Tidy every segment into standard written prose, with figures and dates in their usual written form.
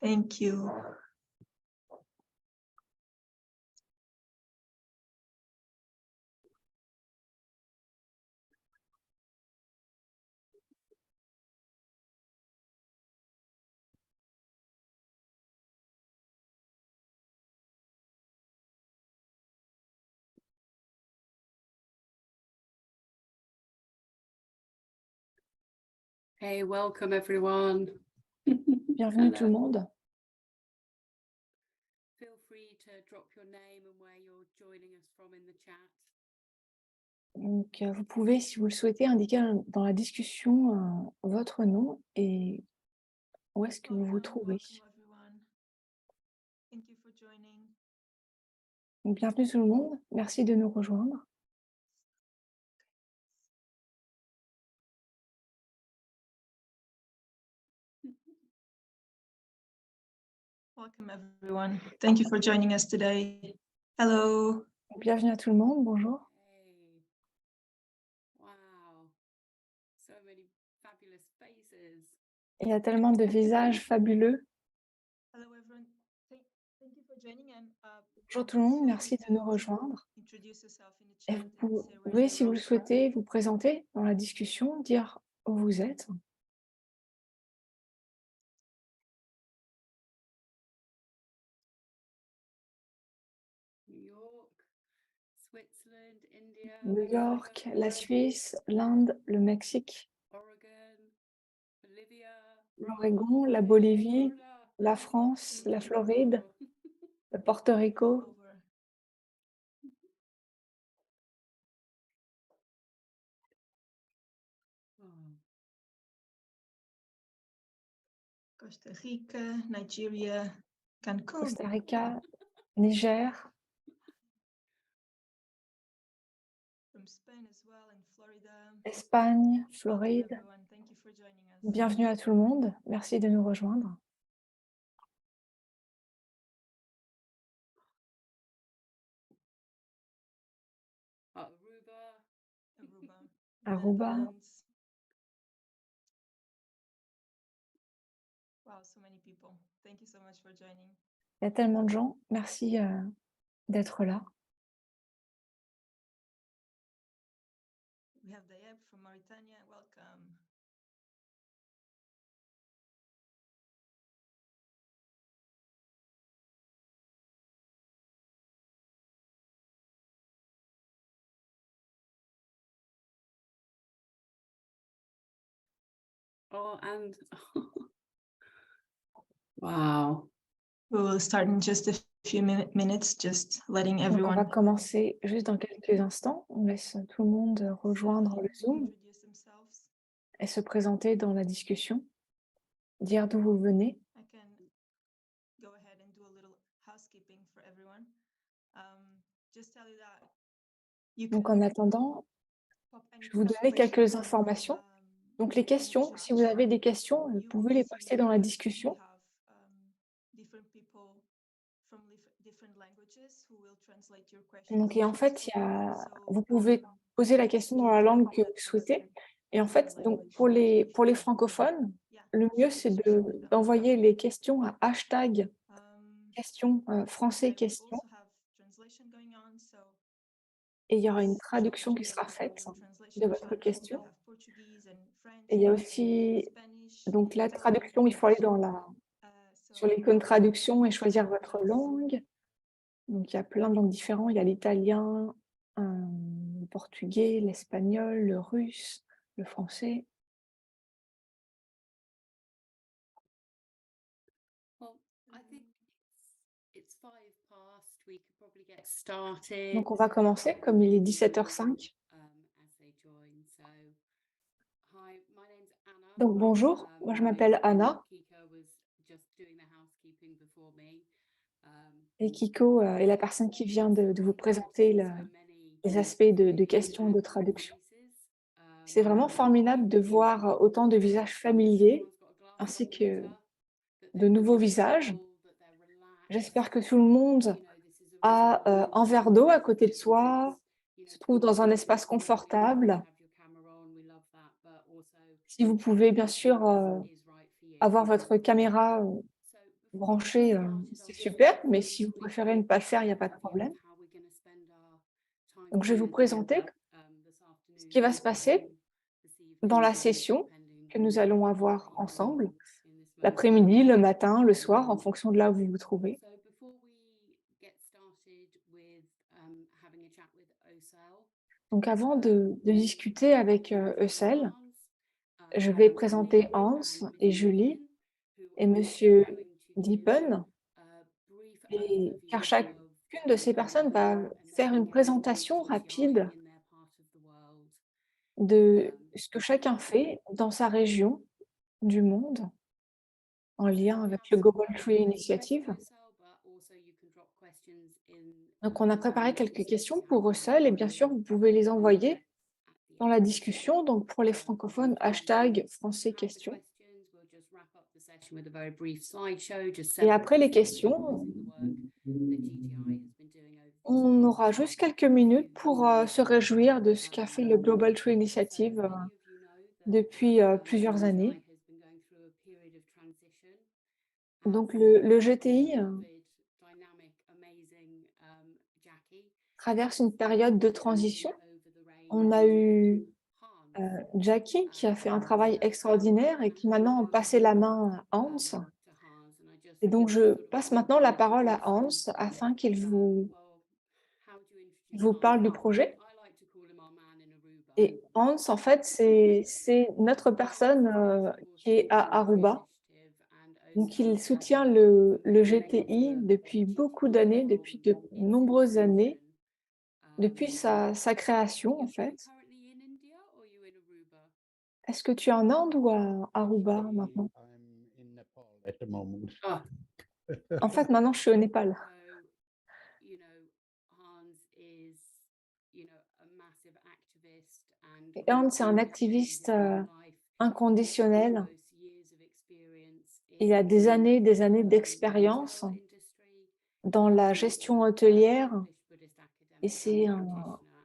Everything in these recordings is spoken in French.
Thank you. Hey, welcome everyone. Bienvenue tout le monde. Feel free to drop your name and where you're joining us from in the chat. Donc, vous pouvez, si vous le souhaitez, indiquer dans la discussion votre nom et où est-ce que vous vous trouvez. Thank you for joining. Donc, bienvenue tout le monde. Merci de nous rejoindre. Welcome everyone. Thank you for joining us today. Hello. Bienvenue à tout le monde. Bonjour. Hey. Wow. So many fabulous faces. Il y a tellement de visages fabuleux. Hello everyone. Thank you for joining and Bonjour tout le monde. Merci de nous rejoindre. Et vous pouvez, si vous le souhaitez, vous présenter dans la discussion, dire où vous êtes. New York, Switzerland, India, New York, la Suisse, l'Inde, le Mexique, Oregon, Bolivia, l'Oregon, la Bolivie, la France, la Floride, le Porto Rico. Costa Rica, Nigeria, Cancun. Costa Rica, Niger, From Spain as well, in Florida. Espagne, Welcome Floride. everyone. Thank you for joining us. Bienvenue à tout le monde. Merci de nous rejoindre. Aruba, Aruba. Netherlands. Wow, so many people. Thank you so much for joining. Il y a tellement de gens. Merci d'être là. We have Dayeb from Mauritania. Welcome. oh, and wow. We will start in just a few minutes, just letting Donc, on va everyone commencer juste dans quelques instants. On laisse tout le monde rejoindre le Zoom introduce themselves. et se présenter dans la discussion, dire d'où vous venez. I can go ahead and do a little housekeeping for everyone. Just tell you that you Donc, can en attendant, pop any je vais vous donner quelques questions, informations. Donc, les in the questions, si vous chat. avez des questions, vous You pouvez will les see poster dans la that discussion. we have different people from different languages who will translate your questions. Donc, et en fait, So, vous pouvez poser la question dans la langue que vous souhaitez. Et en fait, donc, pour les francophones, le mieux, c'est d'envoyer les questions à hashtag questions français questions. Et il y aura une traduction qui sera faite de votre question. Et il y a aussi, donc la traduction, il faut aller sur l'icône traduction et choisir votre langue. Donc il y a plein de langues différentes. Il y a l'italien, le portugais, l'espagnol, le russe, le français. Well, I think it's 5 past. We could probably get started. Donc on va commencer, comme il est 17h05. As they join. So, hi, my name's Anna. Donc bonjour, moi je m'appelle Anna. Kiko was just doing the housekeeping before me. Et Kiko est la personne qui vient de vous présenter les aspects de questions de traduction. C'est vraiment formidable de voir autant de visages familiers ainsi que de nouveaux visages. J'espère que tout le monde a un verre d'eau à côté de soi, se trouve dans un espace confortable. Si vous pouvez bien sûr avoir votre caméra branchés, c'est super, mais si vous préférez ne pas le faire, il n'y a pas de problème. Donc, je vais vous présenter ce qui va se passer dans la session que nous allons avoir ensemble, l'après-midi, le matin, le soir, en fonction de là où vous vous trouvez. Donc, avant de discuter avec Eusel, je vais présenter Hans et Julie et Monsieur Diepen, car chacune de ces personnes va faire une présentation rapide de ce que chacun fait dans sa région du monde, en lien avec le Global Tree Initiative. Donc, on a préparé quelques questions pour Russell et bien sûr, vous pouvez les envoyer dans la discussion. Donc, pour les francophones, hashtag français questions. Et après les questions, on aura juste quelques minutes pour se réjouir de ce qu'a fait le Global Tree Initiative depuis plusieurs années. Donc, le GTI traverse une période de transition. On a eu Jackie qui a fait un travail extraordinaire et qui maintenant a passé la main à Hans. Et donc, je passe maintenant la parole à Hans afin qu'il vous parle du projet. Et Hans, en fait, c'est notre personne qui est à Aruba. Donc, il soutient le GTI depuis beaucoup d'années, depuis de nombreuses années, depuis sa création, en fait. Est-ce que tu es en Inde ou à Aruba maintenant? En fait, maintenant, je suis au Népal. Et Hans, c'est un activiste inconditionnel. Il a des années d'expérience dans la gestion hôtelière et c'est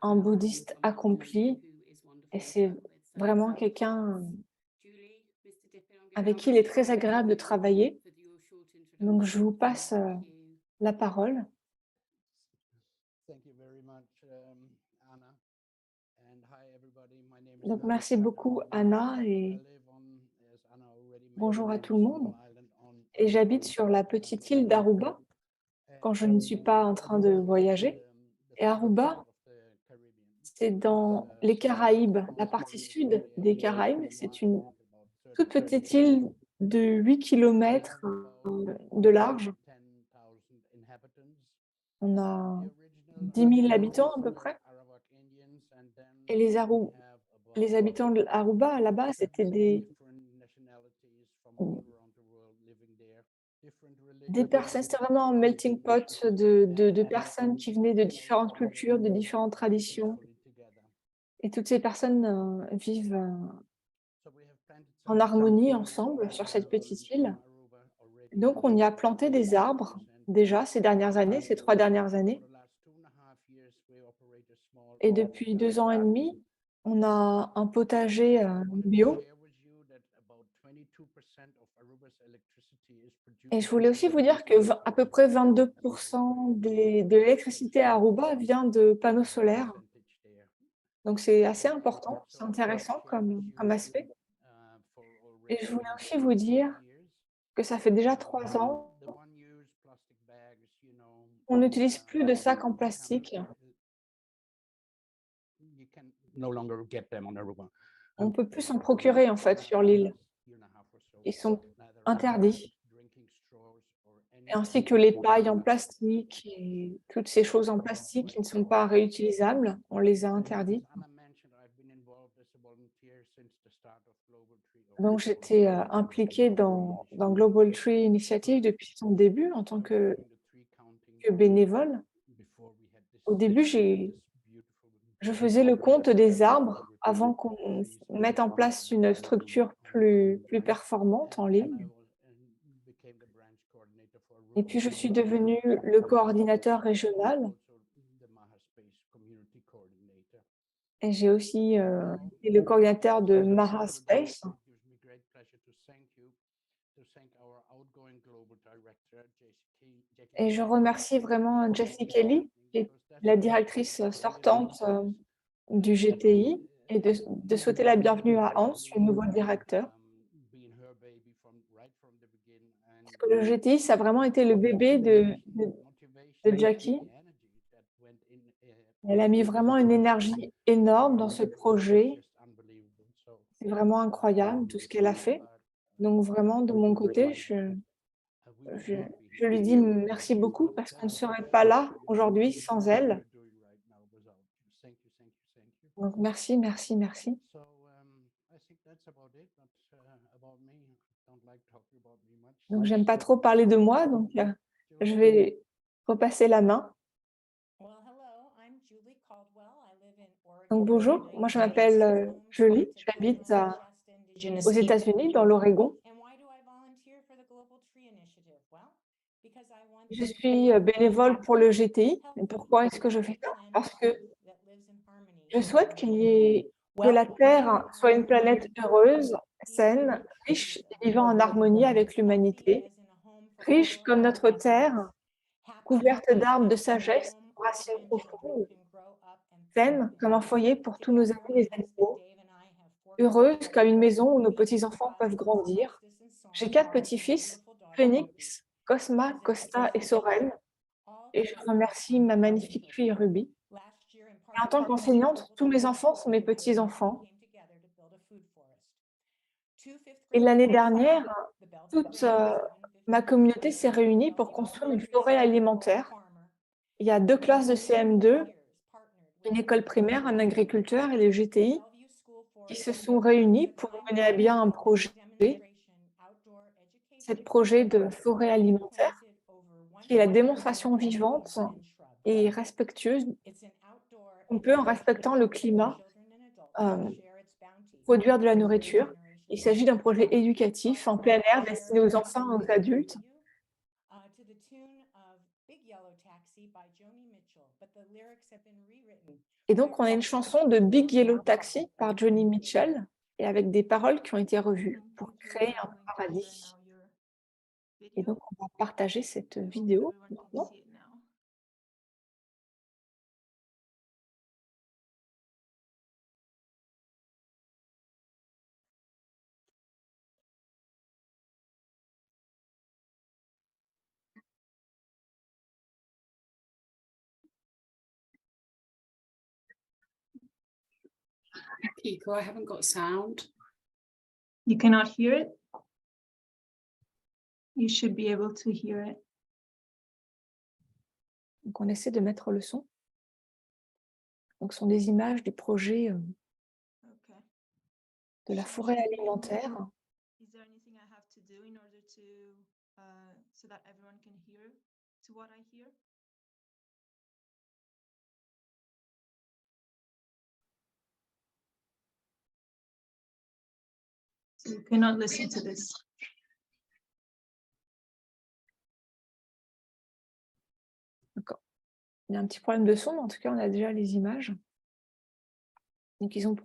un bouddhiste accompli et c'est vraiment quelqu'un avec qui il est très agréable de travailler. Donc, je vous passe la parole. Donc, merci beaucoup, Anna, et bonjour à tout le monde. Et j'habite sur la petite île d'Aruba quand je ne suis pas en train de voyager. Et Aruba, c'est dans les Caraïbes, la partie sud des Caraïbes. C'est une toute petite île de 8 km de large. On a 10 000 habitants à peu près. Et les habitants de Aruba, là-bas, c'était des personnes, c'était vraiment un melting pot de personnes qui venaient de différentes cultures, de différentes traditions. Et toutes ces personnes vivent en harmonie ensemble sur cette petite île. Donc, on y a planté des arbres déjà ces dernières années, ces 3 dernières années. Et depuis 2 ans et demi, on a un potager bio. Et je voulais aussi vous dire que à peu près 22% de l'électricité à Aruba vient de panneaux solaires. Donc, c'est assez important, c'est intéressant comme aspect. Et je voulais aussi vous dire que ça fait déjà 3 ans qu'on n'utilise plus de sacs en plastique. On ne peut plus s'en procurer en fait sur l'île. Ils sont interdits. Et ainsi que les pailles en plastique et toutes ces choses en plastique qui ne sont pas réutilisables, on les a interdites. Donc, j'étais impliquée dans Global Tree Initiative depuis son début en tant que bénévole. Au début, je faisais le compte des arbres avant qu'on mette en place une structure plus performante en ligne. Et puis, je suis devenue le coordinateur régional. Et j'ai aussi été le coordinateur de Maha Space. Et je remercie vraiment Jessie Kelly, qui est la directrice sortante du GTI, et de souhaiter la bienvenue à Hans, le nouveau directeur. Parce que le GTI, ça a vraiment été le bébé de Jackie. Elle a mis vraiment une énergie énorme dans ce projet. C'est vraiment incroyable tout ce qu'elle a fait. Donc vraiment, de mon côté, je lui dis merci beaucoup parce qu'on ne serait pas là aujourd'hui sans elle. Donc merci, merci, merci. Donc j'aime pas trop parler de moi, donc je vais repasser la main. Donc bonjour, moi je m'appelle Julie, j'habite aux États-Unis, dans l'Oregon. Je suis bénévole pour le GTI. Et pourquoi est-ce que je fais ça? Parce que je souhaite que la Terre soit une planète heureuse, saine, riche et vivant en harmonie avec l'humanité, riche comme notre Terre, couverte d'arbres de sagesse, racines profondes, saine comme un foyer pour tous nos amis les animaux, heureuse comme une maison où nos petits-enfants peuvent grandir. J'ai 4 petits-fils, Phoenix, Cosma, Costa et Soren, et je remercie ma magnifique fille Ruby. Et en tant qu'enseignante, tous mes enfants sont mes petits-enfants. Et l'année dernière, toute ma communauté s'est réunie pour construire une forêt alimentaire. Il y a 2 classes de CM2, une école primaire, un agriculteur et les GTI qui se sont réunis pour mener à bien un projet, ce projet de forêt alimentaire, qui est la démonstration vivante et respectueuse qu'on peut, en respectant le climat, produire de la nourriture. Il s'agit d'un projet éducatif en plein air destiné aux enfants et aux adultes. Et donc, on a une chanson de Big Yellow Taxi par Joni Mitchell, et avec des paroles qui ont été revues pour créer un paradis. Et donc, on va partager cette vidéo maintenant. Kiko, I haven't got sound. You cannot hear it? You should be able to hear it. Donc, on essaie de mettre le son. Donc, ce sont des images du projet Okay. de la forêt alimentaire. Is there anything I have to do in order to so that everyone can hear to what I hear? So you cannot listen to this. D'accord. Il y a un petit problème de son, mais en tout cas, on a déjà les images. Donc, ils ont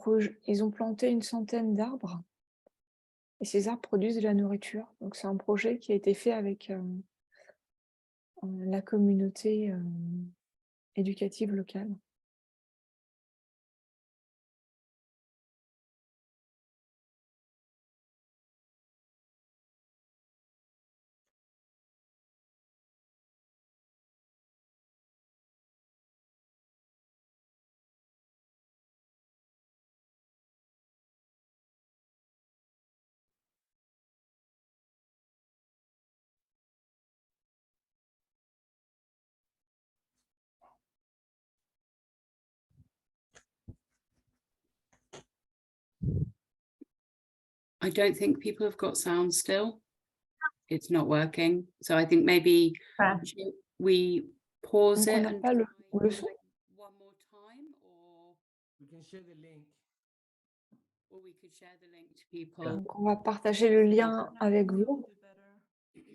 planté une centaine d'arbres. Et ces arbres produisent de la nourriture. Donc, c'est un projet qui a été fait avec la communauté éducative locale. I don't think people have got sound still. It's not working. So I think maybe we pause Donc, on it n'a and pas le try son. one more time, or We can share the link. we could share the link to people. Donc, on va partager le lien avec vous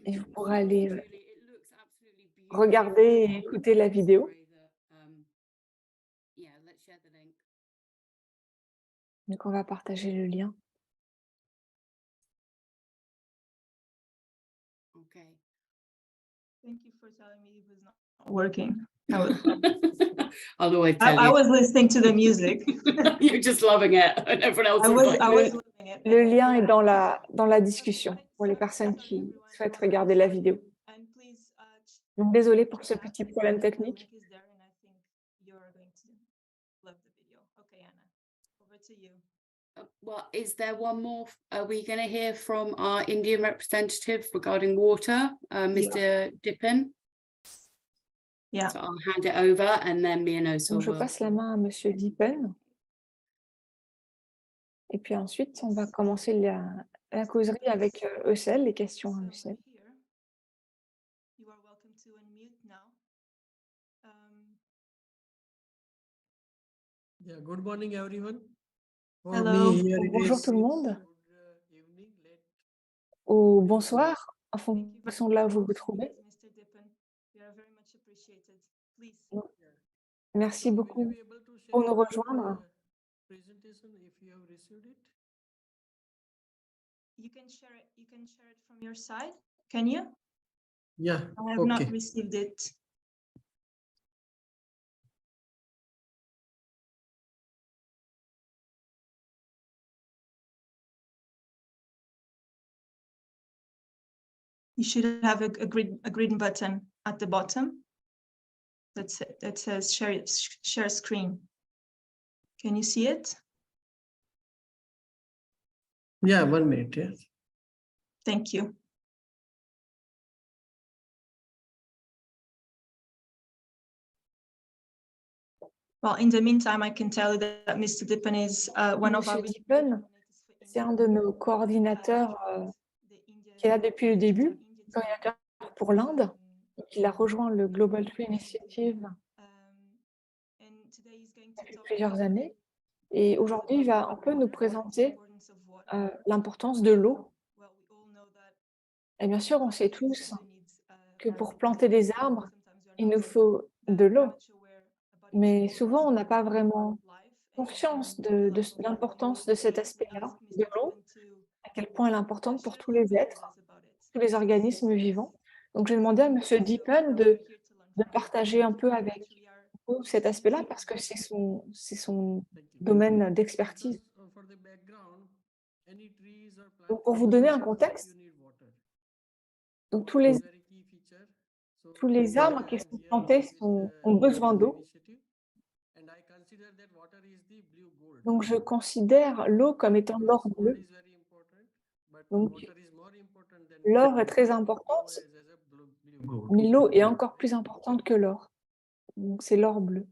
et vous pourrez aller regarder et écouter la vidéo. Yeah, let's share the link. Donc, on va partager le lien. Okay. Thank you for telling me it was not working. I'll always tell I you. was listening to the music. You're just loving it, and everyone else I is was like, loving it. Le lien est dans la discussion pour les personnes qui souhaitent regarder la vidéo. And please, Donc, désolée pour ce petit problème technique. is there, and I think you're going to love the video. Okay, Anna, over to you. Well, is there one more? Are we going to hear from our Indian representative regarding water, Mr. Dipan? Yeah. So I'll hand it over, and then me and Osa Donc, je will. passe la main à Monsieur Dipen. Et puis ensuite, on va commencer la causerie avec Eusel, les questions à Eusel. You are welcome to unmute now. Yeah, good morning, everyone. For Hello. me, here it Bonjour is tout le monde. good evening, late. Ou bonsoir, en Thank you fonction very de là où much vous for vous sharing trouvez. this, Mr. Dipan. We are very much appreciated. Please. Merci So, will you beaucoup be able to pour share nous your, rejoindre. presentation if you have received it? You can share it from your side. Can you? Yeah, I have not received it. You should have a green button at the bottom that says share screen. Can you see it? Yeah, 1 minute. Yeah. Thank you. Well, in the meantime, I can tell you that Mr. Dipan is one of our. Monsieur Dipen, c'est un de nos coordinateurs qui est là depuis le début, coordinateur pour l'Inde. Il a rejoint le Global Tree Initiative depuis plusieurs années. Et aujourd'hui, il va un peu nous présenter l'importance de l'eau. Et bien sûr, on sait tous que pour planter des arbres, il nous faut de l'eau. Mais souvent, on n'a pas vraiment conscience de l'importance de cet aspect-là, de l'eau, à quel point elle est importante pour tous les êtres, tous les organismes vivants. Donc, j'ai demandé à Monsieur Dipen de partager un peu avec vous cet aspect-là parce que c'est son domaine d'expertise. Donc, pour vous donner un contexte, donc tous les arbres qui sont plantés ont besoin d'eau. Donc, je considère l'eau comme étant l'or bleu. Donc, l'or est très importante, mais l'eau est encore plus importante que l'or. Donc, c'est l'or bleu.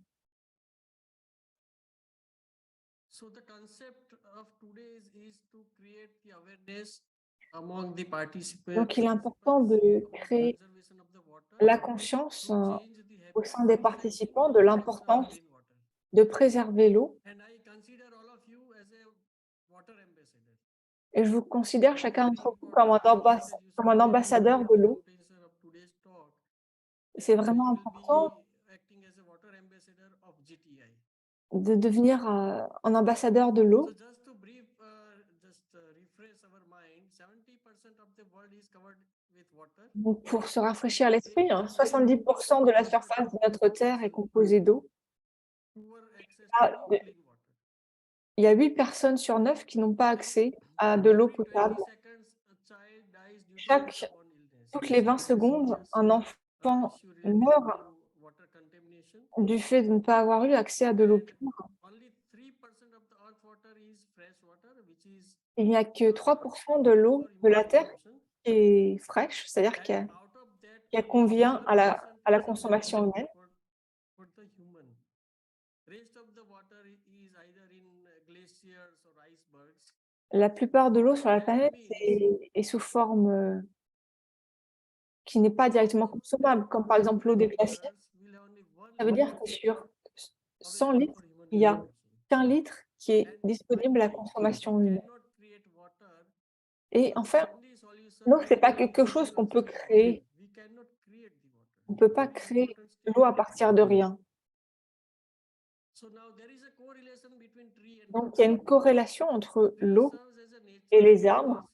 Donc, il est important de créer la conscience au sein des participants de l'importance de préserver l'eau. Et je vous considère chacun d'entre vous comme un ambassadeur de l'eau. C'est vraiment important de devenir un ambassadeur de l'eau. Donc, pour se rafraîchir l'esprit, 70% de la surface de notre Terre est composée d'eau. Il y a 8 personnes sur 9 qui n'ont pas accès à de l'eau potable. Toutes les 20 secondes, un enfant meurt du fait de ne pas avoir eu accès à de l'eau pure. Il n'y a que 3% de l'eau de la Terre qui est fraîche, c'est-à-dire qui convient à la consommation humaine. La plupart de l'eau sur la planète est sous forme qui n'est pas directement consommable, comme par exemple l'eau des glaciers. Ça veut dire que sur 100 litres, il n'y a qu'un litre qui est disponible à la consommation humaine. Et enfin, l'eau, ce n'est pas quelque chose qu'on peut créer. On ne peut pas créer l'eau à partir de rien. Donc, il y a une corrélation entre l'eau et les arbres.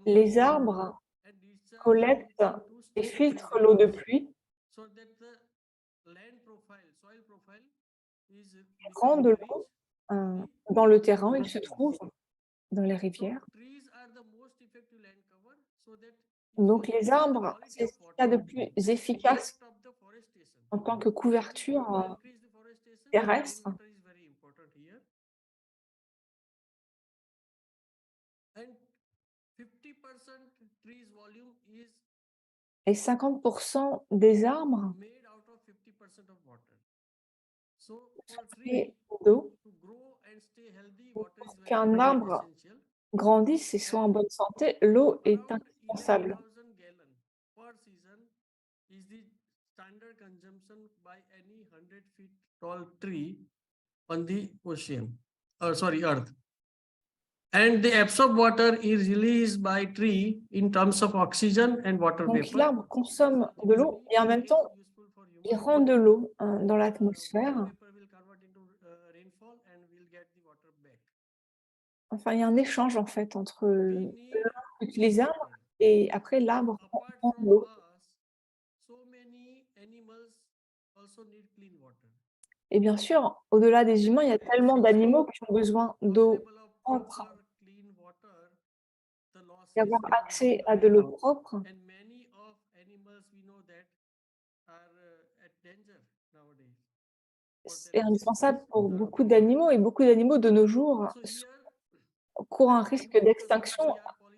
Les arbres collecte et filtre l'eau de pluie, rend de l'eau dans le terrain, il se trouve dans les rivières. Donc les arbres, c'est ce qu'il y a de plus efficace en tant que couverture terrestre. Et 50% des arbres sont faits d'eau. Pour qu'un arbre grandisse et soit en bonne santé, l'eau est indispensable. Tall tree on the ocean, sorry, earth. And the absorbed water is released by tree in terms of oxygen and water Donc vapor. l'arbre consomme de l'eau et en même temps, il rend de l'eau dans l'atmosphère. Enfin, il y a un échange en fait entre l'eau utilisable et après l'arbre prend de l'eau. Et bien sûr, au-delà des humains, il y a tellement d'animaux qui ont besoin d'eau propre. Et avoir accès à de l'eau propre, c'est indispensable pour beaucoup d'animaux et beaucoup d'animaux de nos jours courent un risque d'extinction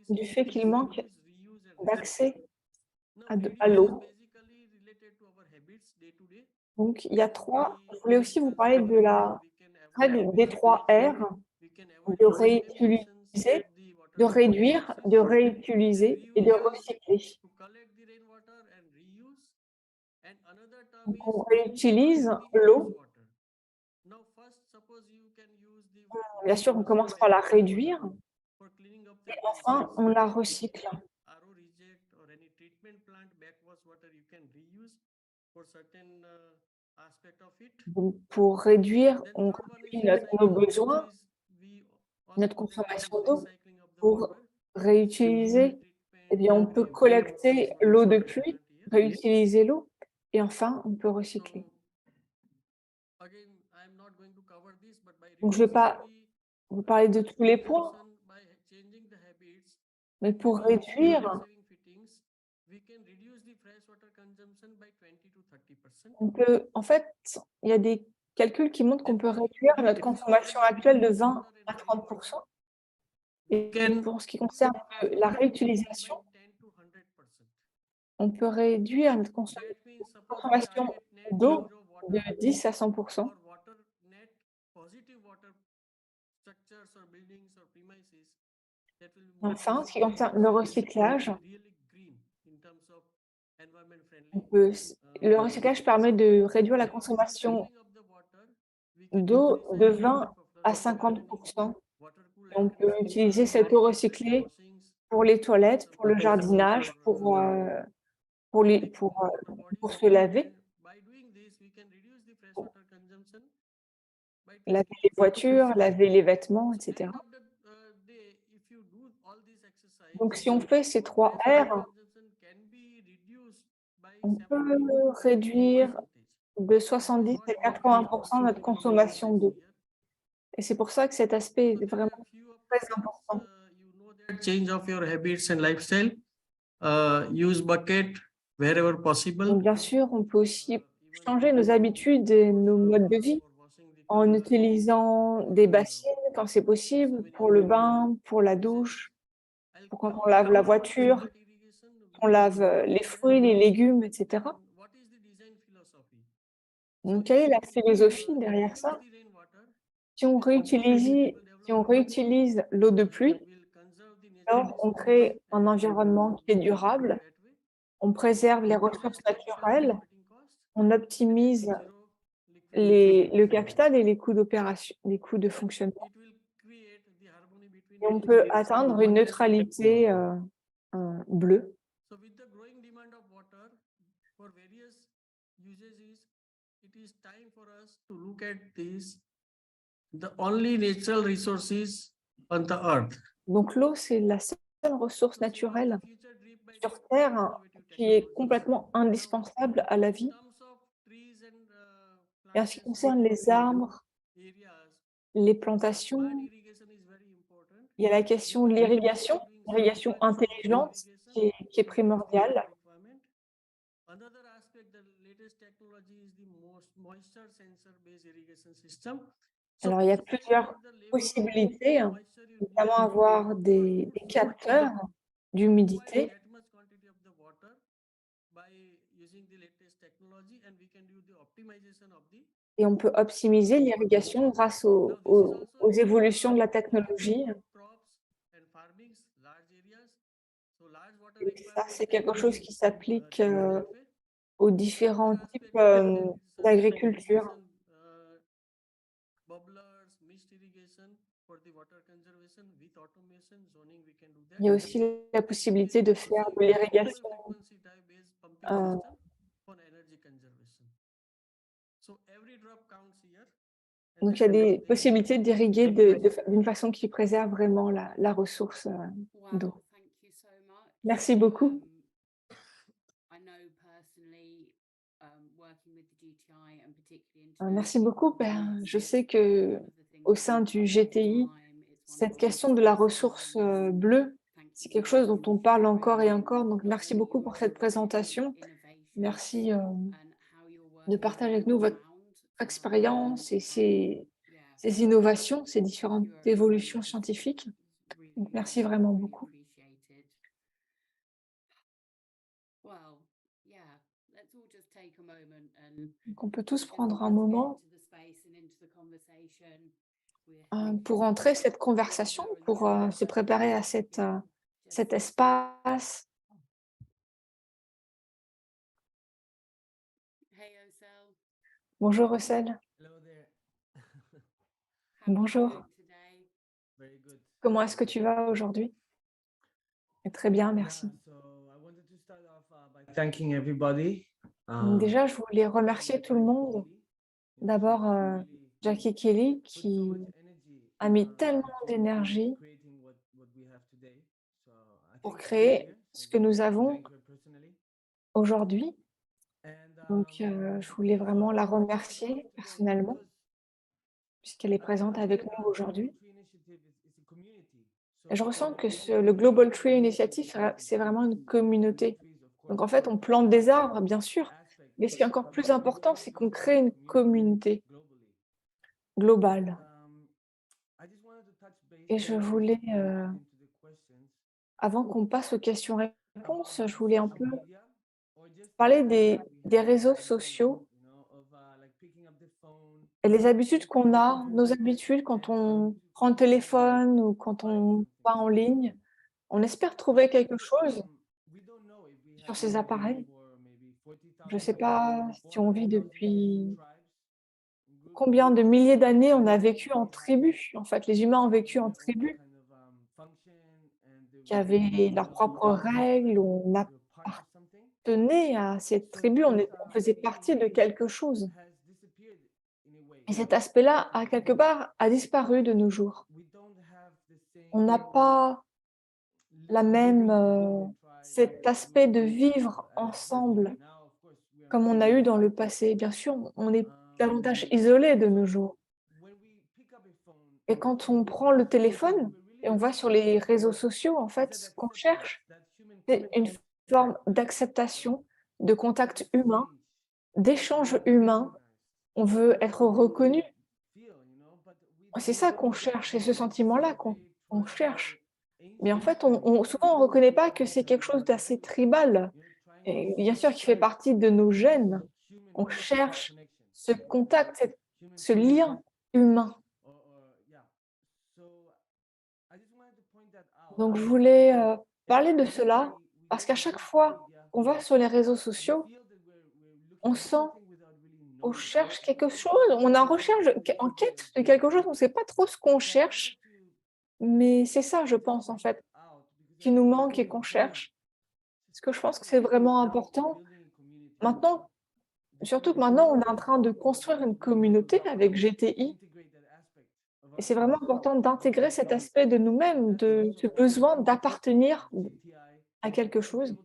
du fait qu'ils manquent d'accès à l'eau. Donc, il y a trois. Je voulais aussi vous parler de la règle des 3 R, de réutiliser, de réduire, de réutiliser et de recycler. Donc, on réutilise l'eau. Bien sûr, on commence par la réduire et enfin, on la recycle. Donc, pour réduire, on réduit nos besoins, notre consommation d'eau. Pour réutiliser, eh bien, on peut collecter l'eau de pluie, réutiliser l'eau et enfin, on peut recycler. Donc, je ne vais pas vous parler de tous les points, mais pour réduire, on peut, en fait, il y a des calculs qui montrent qu'on peut réduire notre consommation actuelle de 20 à 30%. Et pour ce qui concerne la réutilisation, on peut réduire notre consommation d'eau de 10 à 100%. Enfin, ce qui concerne le recyclage, le recyclage permet de réduire la consommation d'eau de 20 à 50%. On peut utiliser cette eau recyclée pour les toilettes, pour le jardinage, pour se laver, laver les voitures, laver les vêtements, etc. Donc, si on fait ces 3 R, on peut réduire de 70 à 80% notre consommation d'eau. Et c'est pour ça que cet aspect est vraiment très important. Change of your habits and lifestyle. Use bucket wherever possible. Donc, bien sûr, on peut aussi changer nos habitudes et nos modes de vie en utilisant des bassines quand c'est possible, pour le bain, pour la douche, pour quand on lave la voiture, on lave les fruits, les légumes, etc. Donc, quelle est la philosophie derrière ça? Si on réutilise l'eau de pluie, alors on crée un environnement qui est durable, on préserve les ressources naturelles, on optimise le capital et les coûts d'opération, les coûts de fonctionnement. Et on peut atteindre une neutralité bleue. Donc l'eau, c'est la seule ressource naturelle sur Terre hein, qui est complètement indispensable à la vie. Et en ce qui concerne les arbres, les plantations, il y a la question de l'irrigation intelligente qui est primordiale. Another aspect, the latest technology is the moisture sensor based irrigation system. So Alors, il y a as plusieurs per the level of possibilités, hein, moisture you need, notamment avoir des capteurs d'humidité. that much quantity of the water by using the latest technology, and we can do the optimization of the. Et on peut optimiser l'irrigation grâce aux évolutions de la technologie. Et ça, c'est quelque chose qui s'applique aux différents types d'agriculture. Il y a aussi la possibilité de faire de l'irrigation donc il y a des possibilités d'irriguer d'une façon qui préserve vraiment la ressource d'eau. Wow, thank you so much. Merci beaucoup. I know personally, working with the GTI and particularly Merci beaucoup. Ben, je sais que one of the things au sein du GTI, cette question de la ressource bleue, c'est quelque chose dont on parle encore et encore. Donc, merci beaucoup pour cette présentation. Merci de partager avec nous votre expérience et ces innovations, ces différentes évolutions scientifiques. Donc, merci vraiment beaucoup. Donc, on peut tous prendre un moment pour entrer cette conversation, pour se préparer à cet espace. Bonjour Russell. Bonjour. Comment est-ce que tu vas aujourd'hui? Très bien, merci. Déjà, je voulais remercier tout le monde. D'abord, Jackie Kelly qui a mis tellement d'énergie pour créer ce que nous avons aujourd'hui. Donc, je voulais vraiment la remercier personnellement, puisqu'elle est présente avec nous aujourd'hui. Et je ressens que le Global Tree Initiative, c'est vraiment une communauté. Donc, en fait, on plante des arbres, bien sûr, mais ce qui est encore plus important, c'est qu'on crée une communauté globale. Et je voulais, avant qu'on passe aux questions-réponses, je voulais un peu parler des réseaux sociaux et les habitudes qu'on a, nos habitudes quand on prend le téléphone ou quand on va en ligne. On espère trouver quelque chose sur ces appareils. Je ne sais pas si on vit depuis combien de milliers d'années on a vécu en tribu. En fait, les humains ont vécu en tribu, qui avaient leurs propres règles, on appartenait à cette tribu, on faisait partie de quelque chose. Et cet aspect-là, quelque part, a disparu de nos jours. On n'a pas cet aspect de vivre ensemble comme on a eu dans le passé. Bien sûr, on est davantage isolé de nos jours. Et quand on prend le téléphone et on va sur les réseaux sociaux, en fait, ce qu'on cherche, c'est une forme d'acceptation, de contact humain, d'échange humain. On veut être reconnu. C'est ça qu'on cherche, c'est ce sentiment-là qu'on cherche. Mais en fait, souvent, on ne reconnaît pas que c'est quelque chose d'assez tribal. Et bien sûr, qui fait partie de nos gènes. On cherche ce contact, ce lien humain. Donc, je voulais parler de cela parce qu'à chaque fois qu'on va sur les réseaux sociaux, on sent, on cherche quelque chose, on est en recherche, en quête de quelque chose, on ne sait pas trop ce qu'on cherche, mais c'est ça, je pense, en fait, qui nous manque et qu'on cherche. Parce que je pense que c'est vraiment important. Maintenant, surtout que maintenant, on est en train de construire une communauté avec GTI. Et c'est vraiment important d'intégrer cet aspect de nous-mêmes, de ce besoin d'appartenir à quelque chose.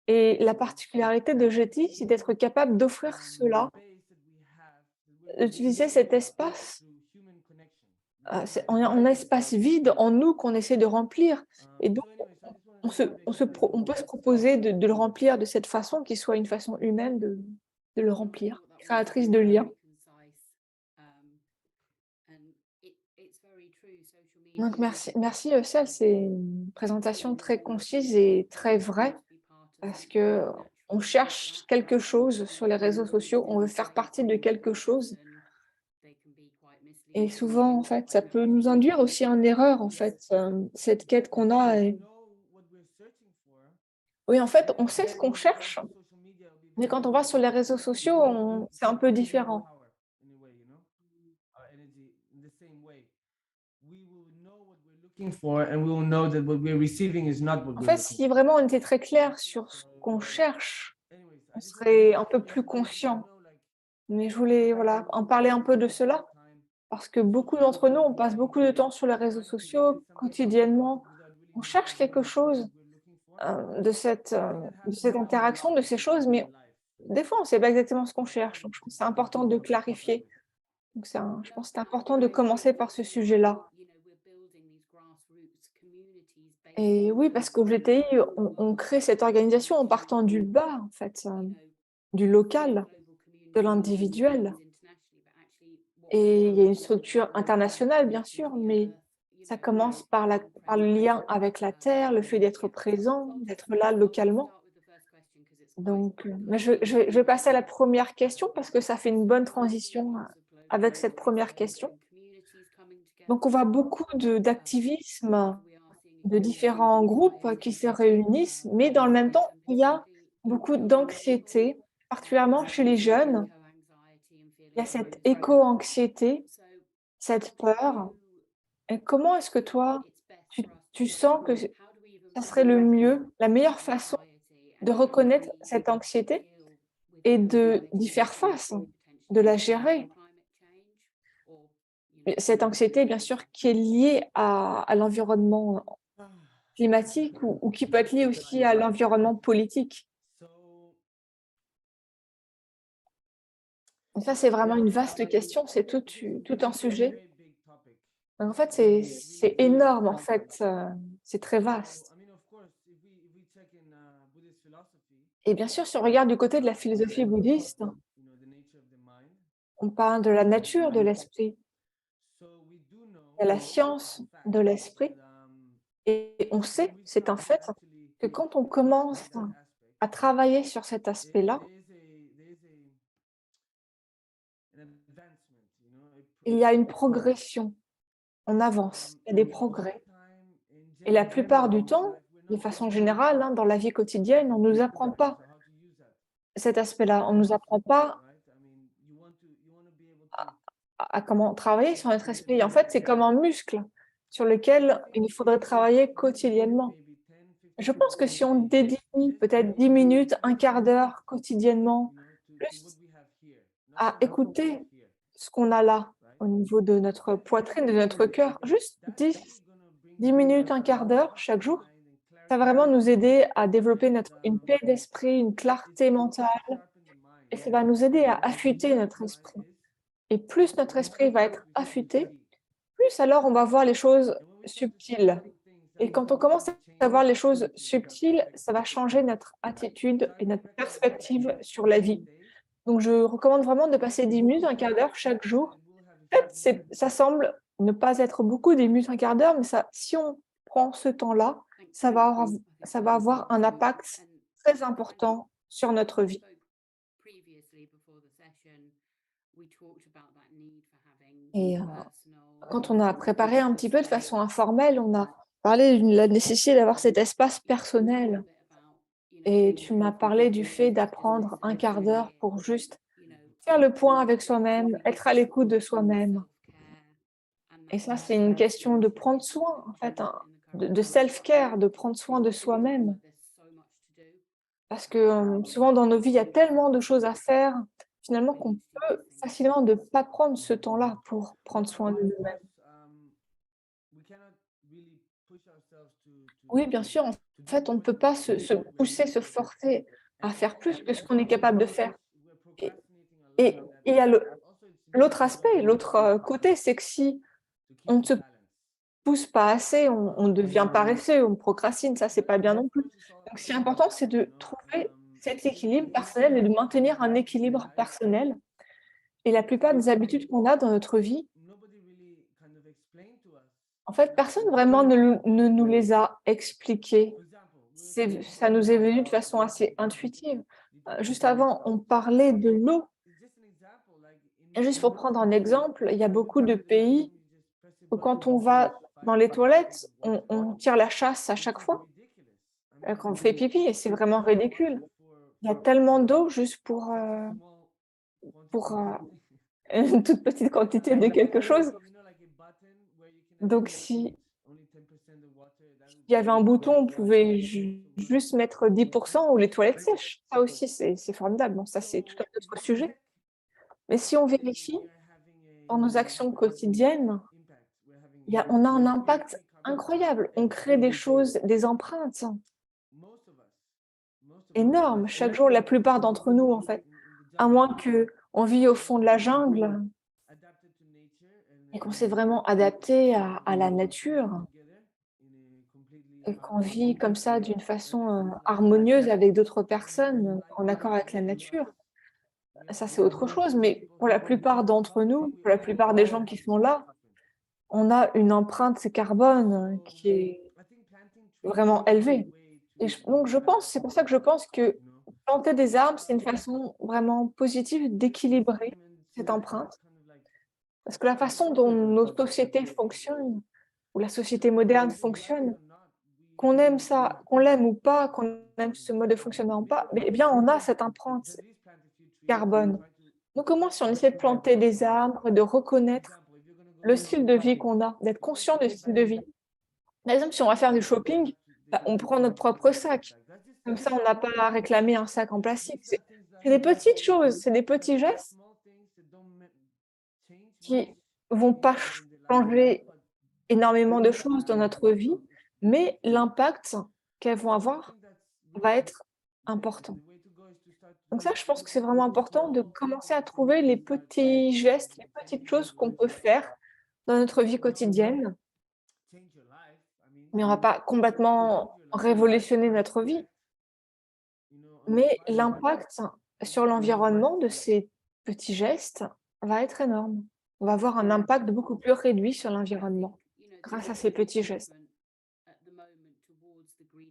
Et la particularité de Jeti, c'est d'être capable d'offrir cela, d'utiliser cet espace, en espace vide en nous qu'on essaie de remplir. Et donc, on peut se proposer de le remplir de cette façon qui soit une façon humaine de le remplir, créatrice de liens. Donc merci Cel, c'est une présentation très concise et très vraie parce que on cherche quelque chose sur les réseaux sociaux, on veut faire partie de quelque chose et souvent en fait ça peut nous induire aussi en erreur en fait, cette quête qu'on a et oui en fait on sait ce qu'on cherche, mais quand on va sur les réseaux sociaux, c'est un peu différent. En fait, si vraiment on était très clair sur ce qu'on cherche, on serait un peu plus conscient. Mais je voulais voilà, en parler un peu de cela, parce que beaucoup d'entre nous, on passe beaucoup de temps sur les réseaux sociaux quotidiennement. On cherche quelque chose de cette interaction, de ces choses, mais des fois, on ne sait pas exactement ce qu'on cherche. Donc, je pense que c'est important de clarifier. Donc, je pense que c'est important de commencer par ce sujet-là. Et oui, parce qu'au GTI, on crée cette organisation en partant du bas, en fait, du local, de l'individuel. Et il y a une structure internationale, bien sûr, mais ça commence par le lien avec la terre, le fait d'être présent, d'être là localement. Donc, mais je vais passer à la première question parce que ça fait une bonne transition avec cette première question. Donc, on voit beaucoup d'activisme, de différents groupes qui se réunissent, mais dans le même temps, il y a beaucoup d'anxiété, particulièrement chez les jeunes. Il y a cette éco-anxiété, cette peur. Et comment est-ce que toi, tu sens que ça serait le mieux, la meilleure façon de reconnaître cette anxiété et d'y faire face, de la gérer? Cette anxiété, bien sûr, qui est liée à l'environnement climatique ou qui peut être liée aussi à l'environnement politique. Et ça, c'est vraiment une vaste question, c'est tout un sujet. En fait, c'est énorme, en fait, c'est très vaste. Et bien sûr, si on regarde du côté de la philosophie bouddhiste, on parle de la nature de l'esprit, de la science de l'esprit. Et on sait, c'est un fait, que quand on commence à travailler sur cet aspect-là, il y a une progression, on avance, il y a des progrès. Et la plupart du temps, de façon générale, dans la vie quotidienne, on ne nous apprend pas cet aspect-là. On ne nous apprend pas à comment travailler sur notre esprit. En fait, c'est comme un muscle sur lequel il nous faudrait travailler quotidiennement. Je pense que si on dédie peut-être 10 minutes, un quart d'heure quotidiennement, juste à écouter ce qu'on a là, au niveau de notre poitrine, de notre cœur, juste 10 minutes, un quart d'heure chaque jour, ça va vraiment nous aider à développer une paix d'esprit, une clarté mentale, et ça va nous aider à affûter notre esprit. Et plus notre esprit va être affûté, plus alors on va voir les choses subtiles. Et quand on commence à voir les choses subtiles, ça va changer notre attitude et notre perspective sur la vie. Donc je recommande vraiment de passer 10 minutes, un quart d'heure chaque jour. En fait, ça semble ne pas être beaucoup, 10 minutes, un quart d'heure, mais si on prend ce temps-là, ça va avoir un impact très important sur notre vie. Et quand on a préparé un petit peu de façon informelle, on a parlé de la nécessité d'avoir cet espace personnel. Et tu m'as parlé du fait d'apprendre un quart d'heure pour juste faire le point avec soi-même, être à l'écoute de soi-même. Et ça, c'est une question de prendre soin, en fait, de self-care, de prendre soin de soi-même. Parce que souvent dans nos vies, il y a tellement de choses à faire, finalement, qu'on peut facilement ne pas prendre ce temps-là pour prendre soin de nous-mêmes. Oui, bien sûr, En fait, on ne peut pas se pousser, se forcer à faire plus que ce qu'on est capable de faire. Et il y a l'autre aspect, l'autre côté, c'est que si on ne se pousse pas assez, on devient paresseux, on procrastine, ça, c'est pas bien non plus. Donc, ce qui est important, c'est de trouver cet équilibre personnel et de maintenir un équilibre personnel. Et la plupart des habitudes qu'on a dans notre vie, en fait, personne vraiment ne nous les a expliquées. Ça nous est venu de façon assez intuitive. Juste avant, on parlait de l'eau. Et juste pour prendre un exemple, il y a beaucoup de pays où quand on va dans les toilettes, on tire la chasse à chaque fois quand on fait pipi et c'est vraiment ridicule. Il y a tellement d'eau juste pour une toute petite quantité de quelque chose. Donc, s'il y avait un bouton, on pouvait juste mettre 10% ou les toilettes sèches. Ça aussi, c'est formidable. Bon, ça, c'est tout un autre sujet. Mais si on vérifie dans nos actions quotidiennes, on a un impact incroyable. On crée des choses, des empreintes énormes chaque jour, la plupart d'entre nous, en fait. À moins qu'on vit au fond de la jungle et qu'on s'est vraiment adapté à la nature et qu'on vit comme ça d'une façon harmonieuse avec d'autres personnes, en accord avec la nature. Ça, c'est autre chose. Mais pour la plupart d'entre nous, pour la plupart des gens qui sont là, on a une empreinte carbone qui est vraiment élevée. Et donc, c'est pour ça que je pense que planter des arbres, c'est une façon vraiment positive d'équilibrer cette empreinte. Parce que la façon dont nos sociétés fonctionnent, ou la société moderne fonctionne, qu'on aime ça, qu'on l'aime ou pas, qu'on aime ce mode de fonctionnement ou pas, mais eh bien, on a cette empreinte carbone. Donc, comment si on essaie de planter des arbres, de reconnaître le style de vie qu'on a, d'être conscient du style de vie. Par exemple, si on va faire du shopping, on prend notre propre sac. Comme ça, on n'a pas à réclamer un sac en plastique. C'est des petites choses, c'est des petits gestes qui vont pas changer énormément de choses dans notre vie, mais l'impact qu'elles vont avoir va être important. Donc ça, je pense que c'est vraiment important de commencer à trouver les petits gestes, les petites choses qu'on peut faire dans notre vie quotidienne. Mais on va pas complètement révolutionner notre vie. Mais l'impact sur l'environnement de ces petits gestes va être énorme. On va avoir un impact beaucoup plus réduit sur l'environnement grâce à ces petits gestes.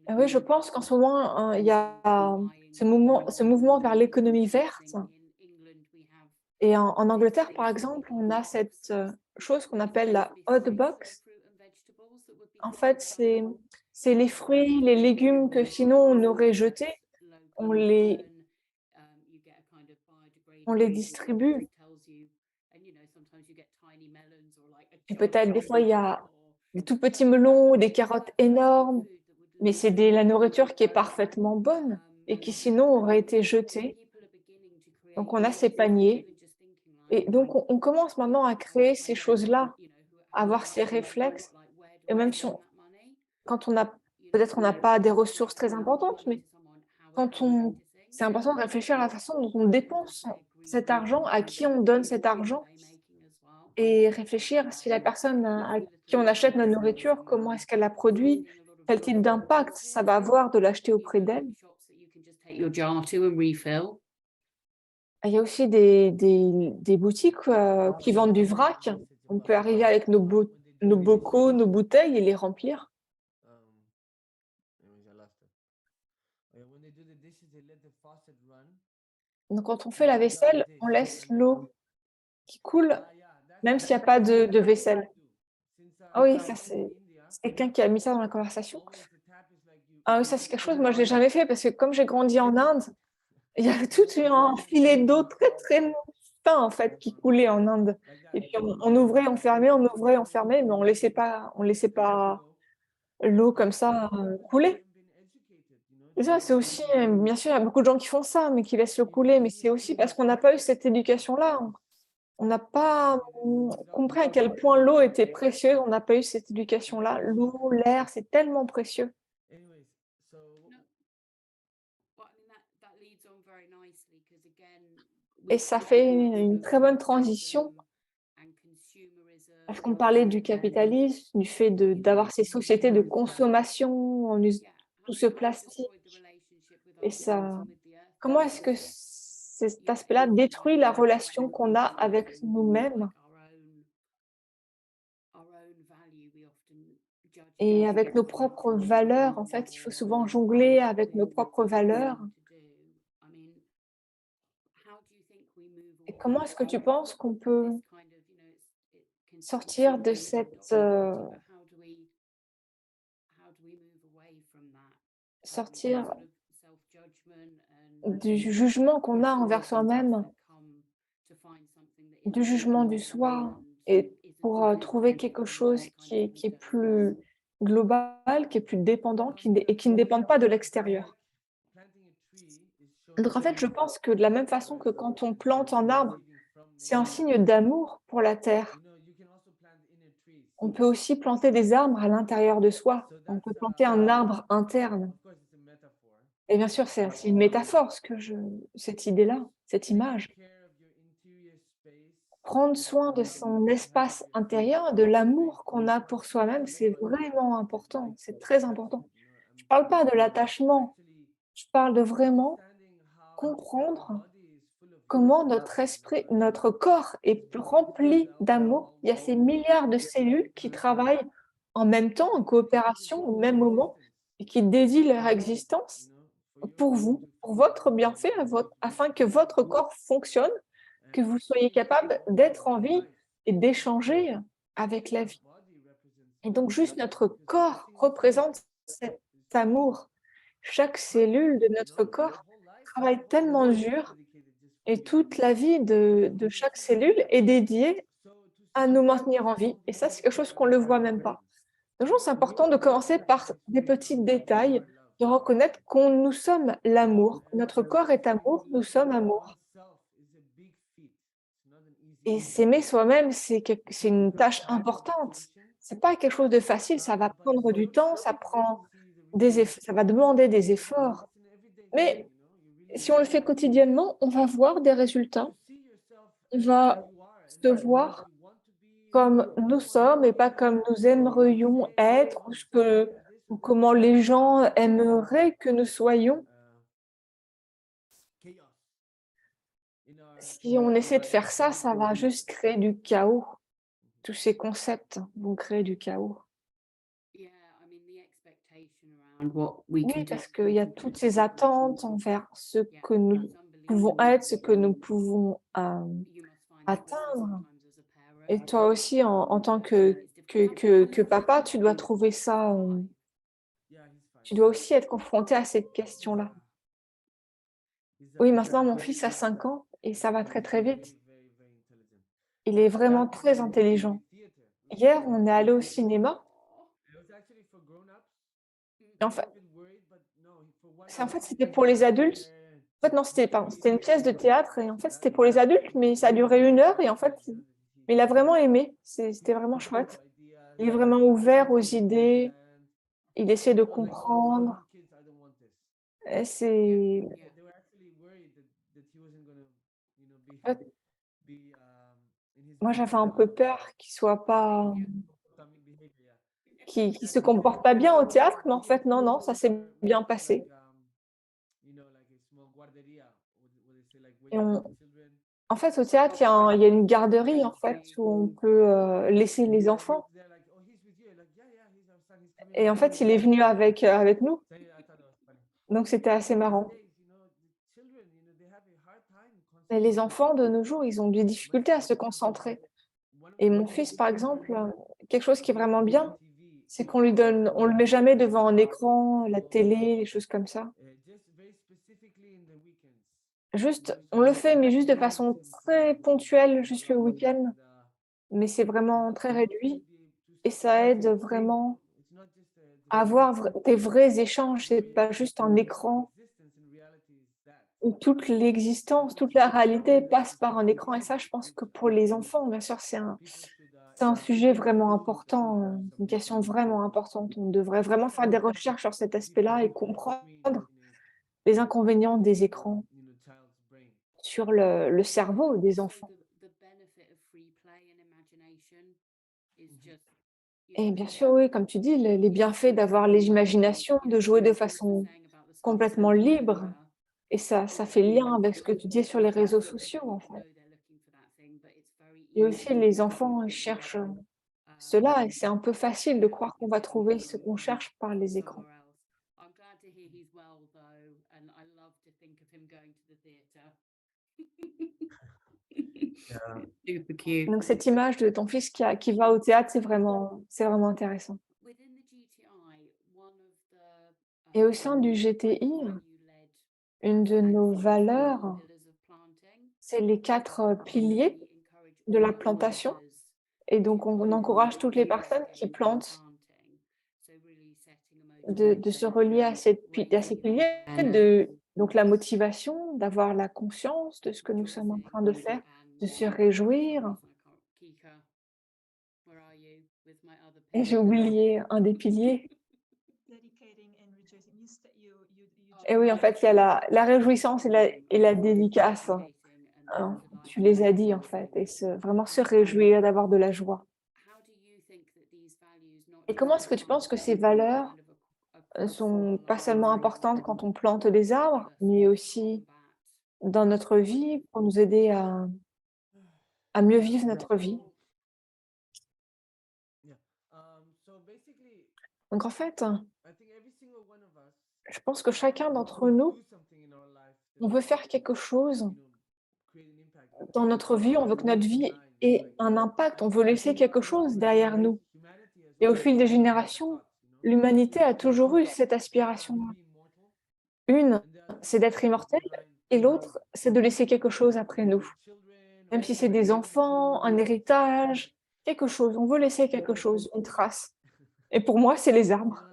Et oui, je pense qu'en ce moment, il y a ce mouvement vers l'économie verte. Et en Angleterre, par exemple, on a cette chose qu'on appelle la hot box. En fait, c'est les fruits, les légumes que sinon on aurait jetés, on les distribue. Et peut-être des fois, il y a des tout petits melons, des carottes énormes, mais c'est la nourriture qui est parfaitement bonne et qui sinon aurait été jetée. Donc on a ces paniers. Et donc on commence maintenant à créer ces choses-là, à avoir ces réflexes. Et même si quand on a, peut-être on n'a pas des ressources très importantes, mais c'est important de réfléchir à la façon dont on dépense cet argent, à qui on donne cet argent, et réfléchir si la personne à qui on achète notre nourriture, comment est-ce qu'elle la produit, quel type d'impact ça va avoir de l'acheter auprès d'elle. Your jar to and refill. Il y a aussi des boutiques qui vendent du vrac. On peut arriver avec nos bocaux, nos bouteilles et les remplir. Donc, quand on fait la vaisselle, on laisse l'eau qui coule, même s'il n'y a pas de vaisselle. Ah oui, ça c'est quelqu'un qui a mis ça dans la conversation. Ah oui, ça c'est quelque chose, moi je l'ai jamais fait parce que comme j'ai grandi en Inde, il y avait tout un filet d'eau très très fin en fait qui coulait en Inde. Et puis on ouvrait, on fermait, on ouvrait, on fermait, mais on laissait pas l'eau comme ça couler. Et ça, c'est aussi, bien sûr, il y a beaucoup de gens qui font ça, mais qui laissent l'eau couler, mais c'est aussi parce qu'on n'a pas eu cette éducation-là. On n'a pas compris à quel point l'eau était précieuse, on n'a pas eu cette éducation-là. L'eau, l'air, c'est tellement précieux. Et ça fait une très bonne transition parce qu'on parlait du capitalisme, du fait d'avoir ces sociétés de consommation, on use tout ce plastique. Et ça, comment est-ce que cet aspect-là détruit la relation qu'on a avec nous-mêmes et avec nos propres valeurs? En fait, il faut souvent jongler avec nos propres valeurs. Et comment est-ce que tu penses qu'on peut sortir de cette sortir du jugement qu'on a envers soi-même, du jugement du soi, et pour trouver quelque chose qui est plus global, qui est plus dépendant, et qui ne dépend pas de l'extérieur. Donc en fait, je pense que de la même façon que quand on plante un arbre, c'est un signe d'amour pour la terre. On peut aussi planter des arbres à l'intérieur de soi. On peut planter un arbre interne. Et bien sûr, c'est une métaphore, cette idée-là, cette image. Prendre soin de son espace intérieur, de l'amour qu'on a pour soi-même, c'est vraiment important, c'est très important. Je ne parle pas de l'attachement, je parle de vraiment comprendre comment notre esprit, notre corps est rempli d'amour. Il y a ces milliards de cellules qui travaillent en même temps, en coopération, au même moment, et qui dédient leur existence pour vous, pour votre bienfait, afin que votre corps fonctionne, que vous soyez capable d'être en vie et d'échanger avec la vie. Et donc juste notre corps représente cet amour. Chaque cellule de notre corps travaille tellement dur et toute la vie de chaque cellule est dédiée à nous maintenir en vie. Et ça, c'est quelque chose qu'on ne le voit même pas. Donc, c'est important de commencer par des petits détails, de reconnaître qu'on nous sommes l'amour. Notre corps est amour, nous sommes amour. Et s'aimer soi-même, c'est une tâche importante. C'est pas quelque chose de facile, ça va prendre du temps, ça va demander des efforts. Mais si on le fait quotidiennement, on va voir des résultats. On va se voir comme nous sommes et pas comme nous aimerions être ou comment les gens aimeraient que nous soyons. Si on essaie de faire ça, ça va juste créer du chaos. Tous ces concepts vont créer du chaos. Oui, parce qu'il y a toutes ces attentes envers ce que nous pouvons être, ce que nous pouvons atteindre. Et toi aussi, en tant que papa, tu dois trouver ça, tu dois aussi être confronté à cette question-là. Oui, maintenant, mon fils a 5 ans et ça va très, très vite. Il est vraiment très intelligent. Hier, on est allé au cinéma. Et en fait, c'était pour les adultes. En fait, non, c'était une pièce de théâtre et en fait, c'était pour les adultes, mais ça a duré 1 heure et en fait, il a vraiment aimé. C'était vraiment chouette. Il est vraiment ouvert aux idées. Il essaie de comprendre. Et en fait, moi, j'avais un peu peur qu'il soit pas, qu'il se comporte pas bien au théâtre, mais en fait, non, non, ça s'est bien passé. Et en fait, au théâtre, il y a une garderie en fait où on peut laisser les enfants. Et en fait, il est venu avec nous. Donc, c'était assez marrant. Et les enfants de nos jours, ils ont des difficultés à se concentrer. Et mon fils, par exemple, quelque chose qui est vraiment bien, c'est on le met jamais devant un écran, la télé, les choses comme ça. Juste, on le fait, mais juste de façon très ponctuelle, juste le week-end. Mais c'est vraiment très réduit et ça aide vraiment à avoir des vrais échanges. C'est pas juste un écran où toute l'existence, toute la réalité passe par un écran. Et ça, je pense que pour les enfants, bien sûr, c'est un sujet vraiment important, une question vraiment importante. On devrait vraiment faire des recherches sur cet aspect-là et comprendre les inconvénients des écrans sur le cerveau des enfants. Et bien sûr, oui, comme tu dis, les bienfaits d'avoir l'imagination, de jouer de façon complètement libre. Et ça fait lien avec ce que tu dis sur les réseaux sociaux, en fait. Et aussi, les enfants ils cherchent cela, et c'est un peu facile de croire qu'on va trouver ce qu'on cherche par les écrans. Yeah. Super cute. Donc cette image de ton fils qui va au théâtre, c'est vraiment intéressant. Et au sein du GTI, une de nos valeurs, c'est les 4 piliers de la plantation. Et donc on encourage toutes les personnes qui plantent de se relier à ces piliers, donc la motivation, d'avoir la conscience de ce que nous sommes en train de faire, de se réjouir. Et j'ai oublié un des piliers. Dedicating and rejoicing. Et oui, en fait, il y a la réjouissance et la dédicace. Hein, tu les as dit, en fait, et vraiment se réjouir, d'avoir de la joie. Et comment est-ce que tu penses que ces valeurs sont pas seulement importantes quand on plante des arbres, mais aussi dans notre vie pour nous aider à mieux vivre notre vie? Yeah. So basically, Donc en fait, I think every single one of us je pense que chacun d'entre nous, do something in our life on that veut faire quelque chose create an impact. dans notre vie, on veut que notre vie ait un impact, on veut laisser quelque chose derrière nous. Humanity has Et au always fil des had that générations, thought, l'humanité a toujours eu cette aspiration-là. Une, c'est d'être immortel, et l'autre, c'est de laisser quelque chose après nous. Même si c'est des enfants, un héritage, quelque chose, on veut laisser quelque chose, une trace. Et pour moi, c'est les arbres.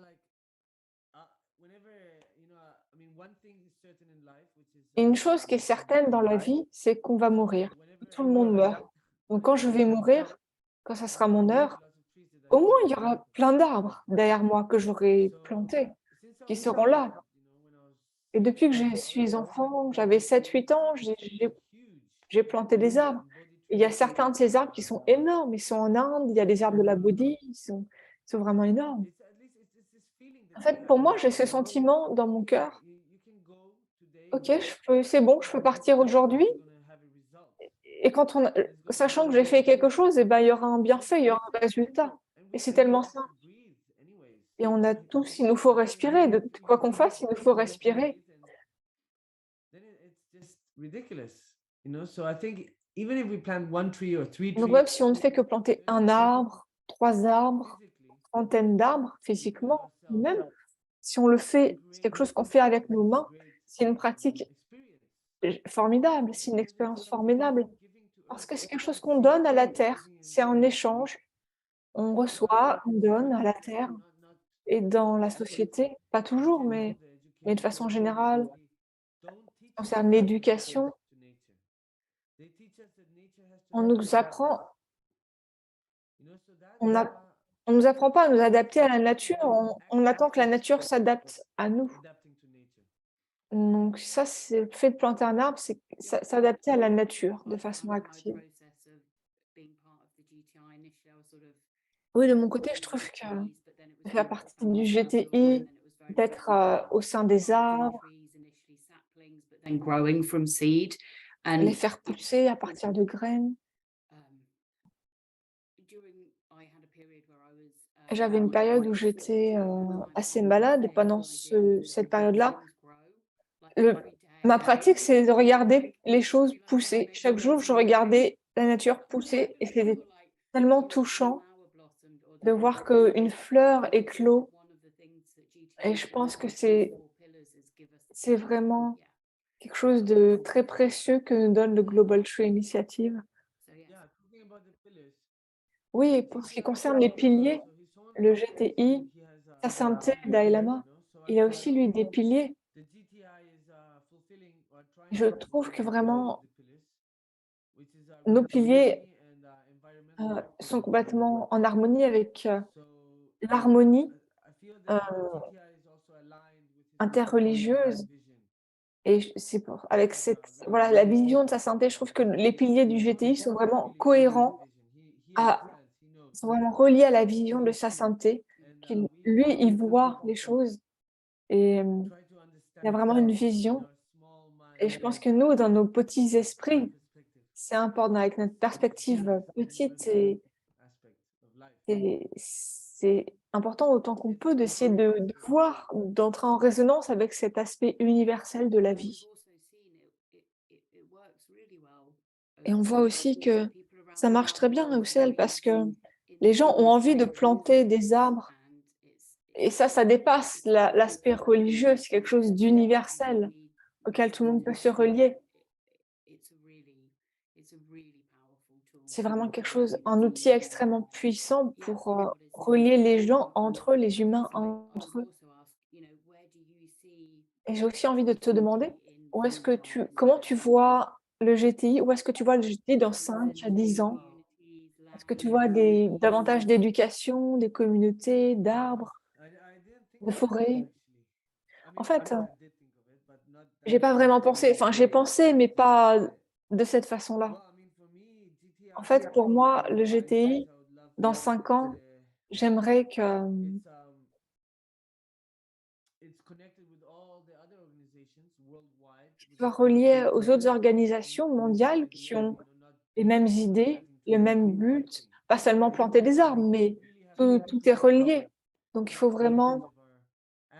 Et une chose qui est certaine dans la vie, c'est qu'on va mourir. Tout le monde meurt. Donc quand je vais mourir, quand ça sera mon heure, au moins il y aura plein d'arbres derrière moi que j'aurai plantés, qui seront là. Et depuis que je suis enfant, j'avais 7, 8 ans, j'ai planté des arbres. Et il y a certains de ces arbres qui sont énormes. Ils sont en Inde, il y a des arbres de la Bodhi, ils sont vraiment énormes. En fait, pour moi, j'ai ce sentiment dans mon cœur. Ok, c'est bon, je peux partir aujourd'hui. Et sachant que j'ai fait quelque chose, eh ben, il y aura un bienfait, il y aura un résultat. Et c'est tellement simple. Et on a tous, il nous faut respirer. De quoi qu'on fasse, il nous faut respirer. Donc même si on ne fait que planter un arbre, 3 arbres, trentaine d'arbres physiquement, même si on le fait, c'est quelque chose qu'on fait avec nos mains, c'est une pratique formidable, c'est une expérience formidable. Parce que c'est quelque chose qu'on donne à la terre, c'est un échange. On reçoit, on donne à la terre et dans la société, pas toujours, mais de façon générale, concerne l'éducation, on nous apprend, on nous apprend pas à nous adapter à la nature, on attend que la nature s'adapte à nous. Donc ça, c'est le fait de planter un arbre, c'est s'adapter à la nature de façon active. Oui, de mon côté, je trouve que de faire partie du GTI, d'être, au sein des arbres, les faire pousser à partir de graines. J'avais une période où j'étais, assez malade et pendant cette période-là, ma pratique, c'est de regarder les choses pousser. Chaque jour, je regardais la nature pousser et c'était tellement touchant de voir qu'une fleur éclot et je pense que c'est vraiment quelque chose de très précieux que nous donne le Global Tree Initiative. Oui, pour ce qui concerne les piliers, le GTI, Sa Sainteté Dalai Lama, il a aussi lui des piliers. Je trouve que vraiment nos piliers, sont complètement en harmonie avec, l'harmonie, heu, interreligieuse Et avec voilà, la vision de sa santé, je trouve que les piliers du GTI sont vraiment cohérents, sont vraiment reliés à la vision de sa santé. Lui, il voit les choses et il y a vraiment une vision. Et je pense que nous, dans nos petits esprits, c'est important, avec notre perspective petite, c'est important autant qu'on peut d'essayer de voir, d'entrer en résonance avec cet aspect universel de la vie. Et on voit aussi que ça marche très bien à Bruxelles parce que les gens ont envie de planter des arbres. Et ça dépasse l'aspect religieux, c'est quelque chose d'universel auquel tout le monde peut se relier. C'est vraiment quelque chose, un outil extrêmement puissant pour relier les gens entre eux, les humains entre eux. Et j'ai aussi envie de te demander, comment tu vois le GTI? Où est-ce que tu vois le GTI dans 5 à 10 ans? Est-ce que tu vois davantage d'éducation, des communautés, d'arbres, de forêts? En fait, j'ai pas vraiment pensé, enfin j'ai pensé, mais pas de cette façon-là. En fait, pour moi, le GTI, dans 5 ans, j'aimerais que soit relié aux autres organisations mondiales qui ont les mêmes idées, les mêmes buts, pas seulement planter des arbres, mais tout est relié. Donc il faut vraiment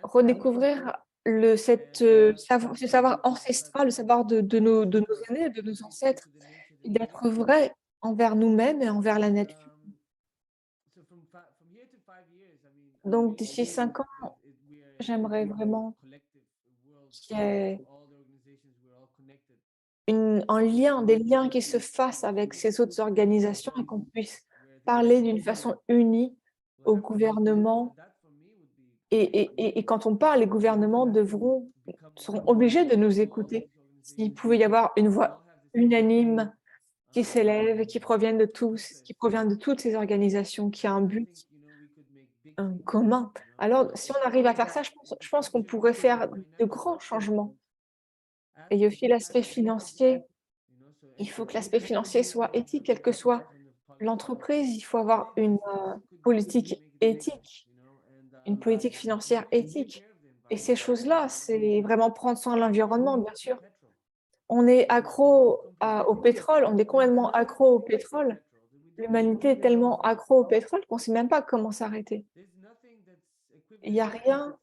redécouvrir ce savoir ancestral, le savoir de nos aînés, de nos ancêtres, et d'être vrai envers nous-mêmes et envers la nature. Donc d'ici 5 ans, j'aimerais vraiment qu'il y ait des liens qui se fassent avec ces autres organisations et qu'on puisse parler d'une façon unie au gouvernement. Et quand on parle, les gouvernements seront obligés de nous écouter. S'il pouvait y avoir une voix unanime qui s'élève et qui provient de toutes ces organisations, qui a un but commun. Alors, si on arrive à faire ça, je pense qu'on pourrait faire de grands changements. Et il y a aussi l'aspect financier. Il faut que l'aspect financier soit éthique, quelle que soit l'entreprise. Il faut avoir une politique éthique, une politique financière éthique. Et ces choses-là, c'est vraiment prendre soin de l'environnement, bien sûr. On est accro au pétrole, on est complètement accro au pétrole. L'humanité est tellement accro au pétrole qu'on ne sait même pas comment s'arrêter. Il n'y a rien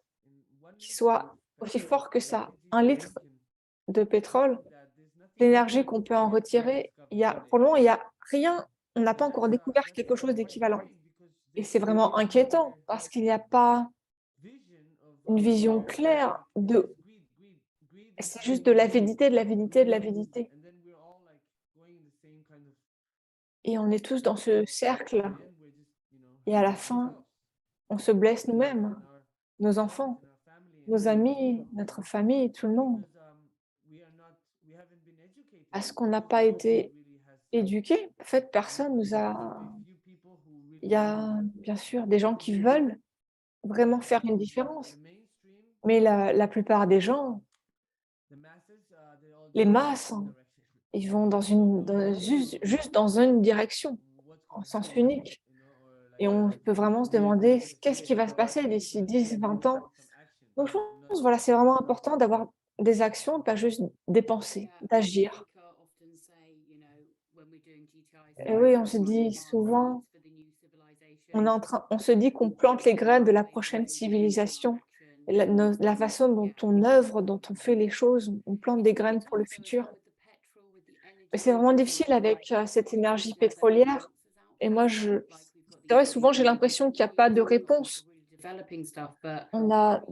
qui soit aussi fort que ça. 1 litre de pétrole, l'énergie qu'on peut en retirer, pour le moment, il y a rien, on n'a pas encore découvert quelque chose d'équivalent. Et c'est vraiment inquiétant parce qu'il n'y a pas une vision claire c'est juste de l'avidité, de l'avidité, de l'avidité. Et on est tous dans ce cercle et à la fin, on se blesse nous-mêmes, nos enfants, nos amis, notre famille, tout le monde. Parce qu'on n'a pas été éduqués. En fait, personne nous a il y a bien sûr des gens qui veulent vraiment faire une différence, mais la plupart des gens, les masses, ils vont juste dans une direction, en sens unique. Et on peut vraiment se demander qu'est-ce qui va se passer d'ici 10, 20 ans. Donc je pense, voilà, c'est vraiment important d'avoir des actions, pas juste des pensées, d'agir. Et oui, on se dit souvent, on se dit qu'on plante les graines de la prochaine civilisation. Et la façon dont on œuvre, dont on fait les choses, on plante des graines pour le futur. Mais c'est vraiment difficile avec cette énergie pétrolière. Et moi, c'est vrai, souvent, j'ai l'impression qu'il n'y a pas de réponse. On a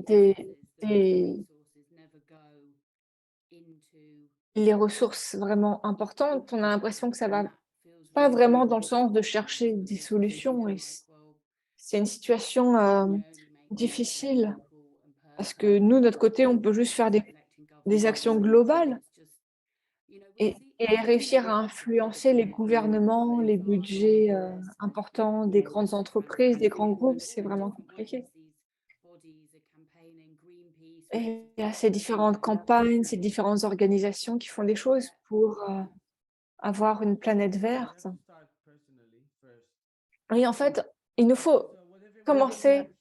les ressources vraiment importantes. On a l'impression que ça va pas vraiment dans le sens de chercher des solutions. Et c'est une situation difficile parce que nous, de notre côté, on peut juste faire des actions globales et réussir à influencer les gouvernements, les budgets importants des grandes entreprises, des grands groupes, c'est vraiment compliqué. Et il y a ces différentes campagnes, ces différentes organisations qui font des choses pour avoir une planète verte. Oui, en fait, il nous faut commencer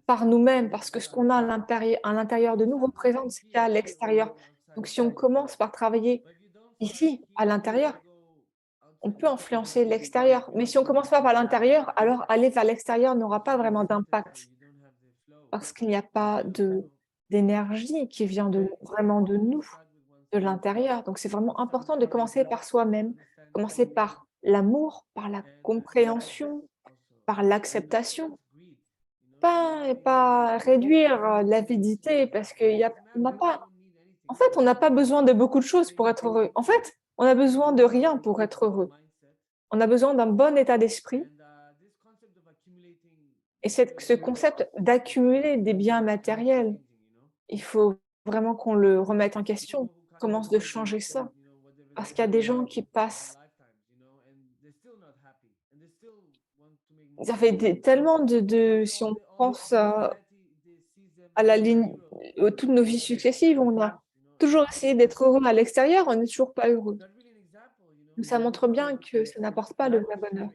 par nous-mêmes parce que ce qu'on a à l'intérieur de nous représente ce qu'il y a à l'extérieur. Donc, si on commence par travailler ici, à l'intérieur, on peut influencer l'extérieur. Mais si on commence pas par l'intérieur, alors aller vers l'extérieur n'aura pas vraiment d'impact parce qu'il n'y a pas d'énergie qui vient vraiment de nous, de l'intérieur. Donc, c'est vraiment important de commencer par soi-même, commencer par l'amour, par la compréhension, par l'acceptation. Pas réduire l'avidité parce qu'il y a on n'a pas en fait, on n'a pas besoin de beaucoup de choses pour être heureux. En fait, on a besoin de rien pour être heureux. On a besoin d'un bon état d'esprit et ce concept d'accumuler des biens matériels, il faut vraiment qu'on le remette en question, qu'on commence de changer ça. Parce qu'il y a des gens qui passent ça fait tellement si on pense à la ligne, toutes nos vies successives, on a toujours essayé d'être heureux à l'extérieur, on n'est toujours pas heureux. Donc ça montre bien que ça n'apporte pas le vrai bonheur.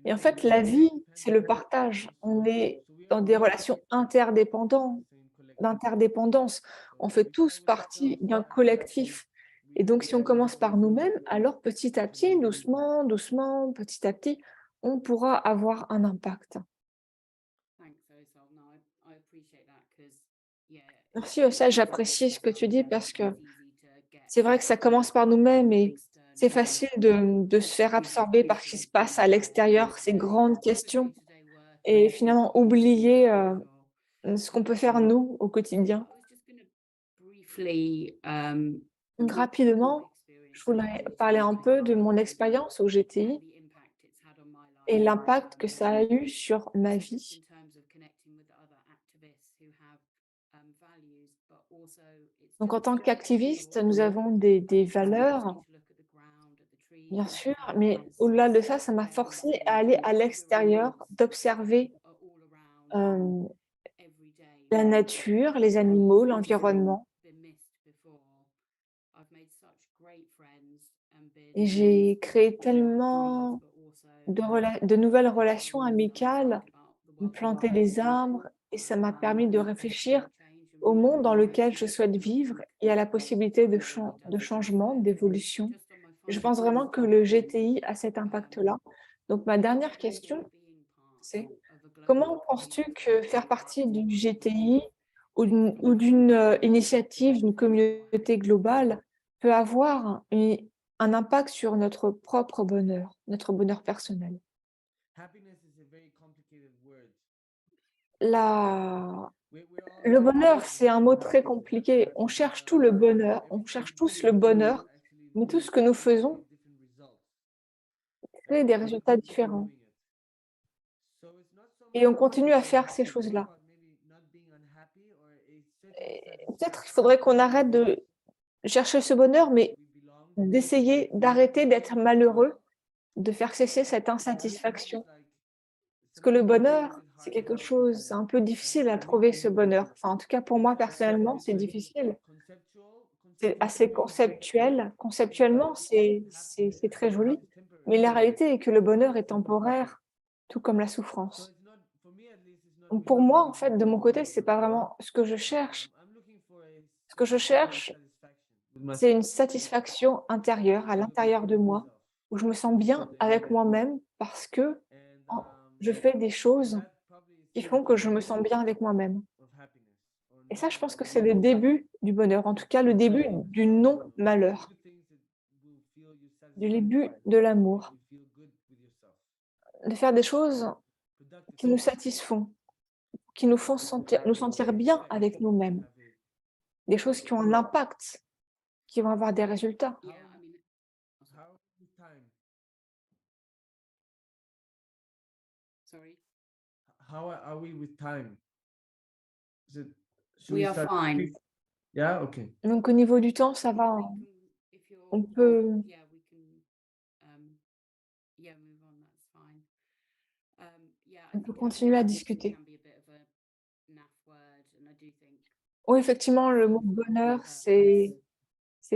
Et en fait, la vie, c'est le partage. On est dans des relations d'interdépendance. On fait tous partie d'un collectif. Et donc, si on commence par nous-mêmes, alors petit à petit, doucement, doucement, petit à petit, on pourra avoir un impact. Merci Ossa, j'apprécie ce que tu dis parce que c'est vrai que ça commence par nous-mêmes et c'est facile de se faire absorber par ce qui se passe à l'extérieur, ces grandes questions, et finalement oublier ce qu'on peut faire nous au quotidien. Donc, rapidement, je voudrais parler un peu de mon expérience au GTI et l'impact que ça a eu sur ma vie. Donc, en tant qu'activiste, nous avons des valeurs, bien sûr, mais au-delà de ça, ça m'a forcé à aller à l'extérieur, d'observer la nature, les animaux, l'environnement. Et j'ai créé tellement de nouvelles relations amicales, planter des arbres, et ça m'a permis de réfléchir au monde dans lequel je souhaite vivre et à la possibilité de changement, d'évolution. Je pense vraiment que le GTI a cet impact-là. Donc, ma dernière question, c'est comment penses-tu que faire partie du GTI ou d'une initiative, d'une communauté globale peut avoir un impact sur notre bonheur personnel? La Le bonheur, c'est un mot très compliqué. On cherche tout le bonheur, on cherche tous le bonheur, mais tout ce que nous faisons crée des résultats différents. Et on continue à faire ces choses-là. Et peut-être qu'il faudrait qu'on arrête de chercher ce bonheur, mais d'essayer d'arrêter d'être malheureux, de faire cesser cette insatisfaction. Parce que le bonheur, c'est quelque chose, c'est un peu difficile à trouver ce bonheur. Enfin, en tout cas, pour moi, personnellement, c'est difficile. C'est assez conceptuel. Conceptuellement, c'est très joli. Mais la réalité est que le bonheur est temporaire, tout comme la souffrance. Donc pour moi, en fait, de mon côté, c'est pas vraiment ce que je cherche. Ce que je cherche, c'est une satisfaction intérieure, à l'intérieur de moi, où je me sens bien avec moi-même parce que je fais des choses qui font que je me sens bien avec moi-même. Et ça, je pense que c'est le début du bonheur, en tout cas le début du non-malheur, du début de l'amour, de faire des choses qui nous satisfont, qui nous font nous sentir bien avec nous-mêmes, des choses qui ont un impact, qui vont avoir des résultats. How are we with time? Is it, should We we are start fine. quick? Yeah, okay. Donc au niveau du temps, ça va, hein. On peut on peut continuer à discuter. Oui, effectivement, le mot bonheur, c'est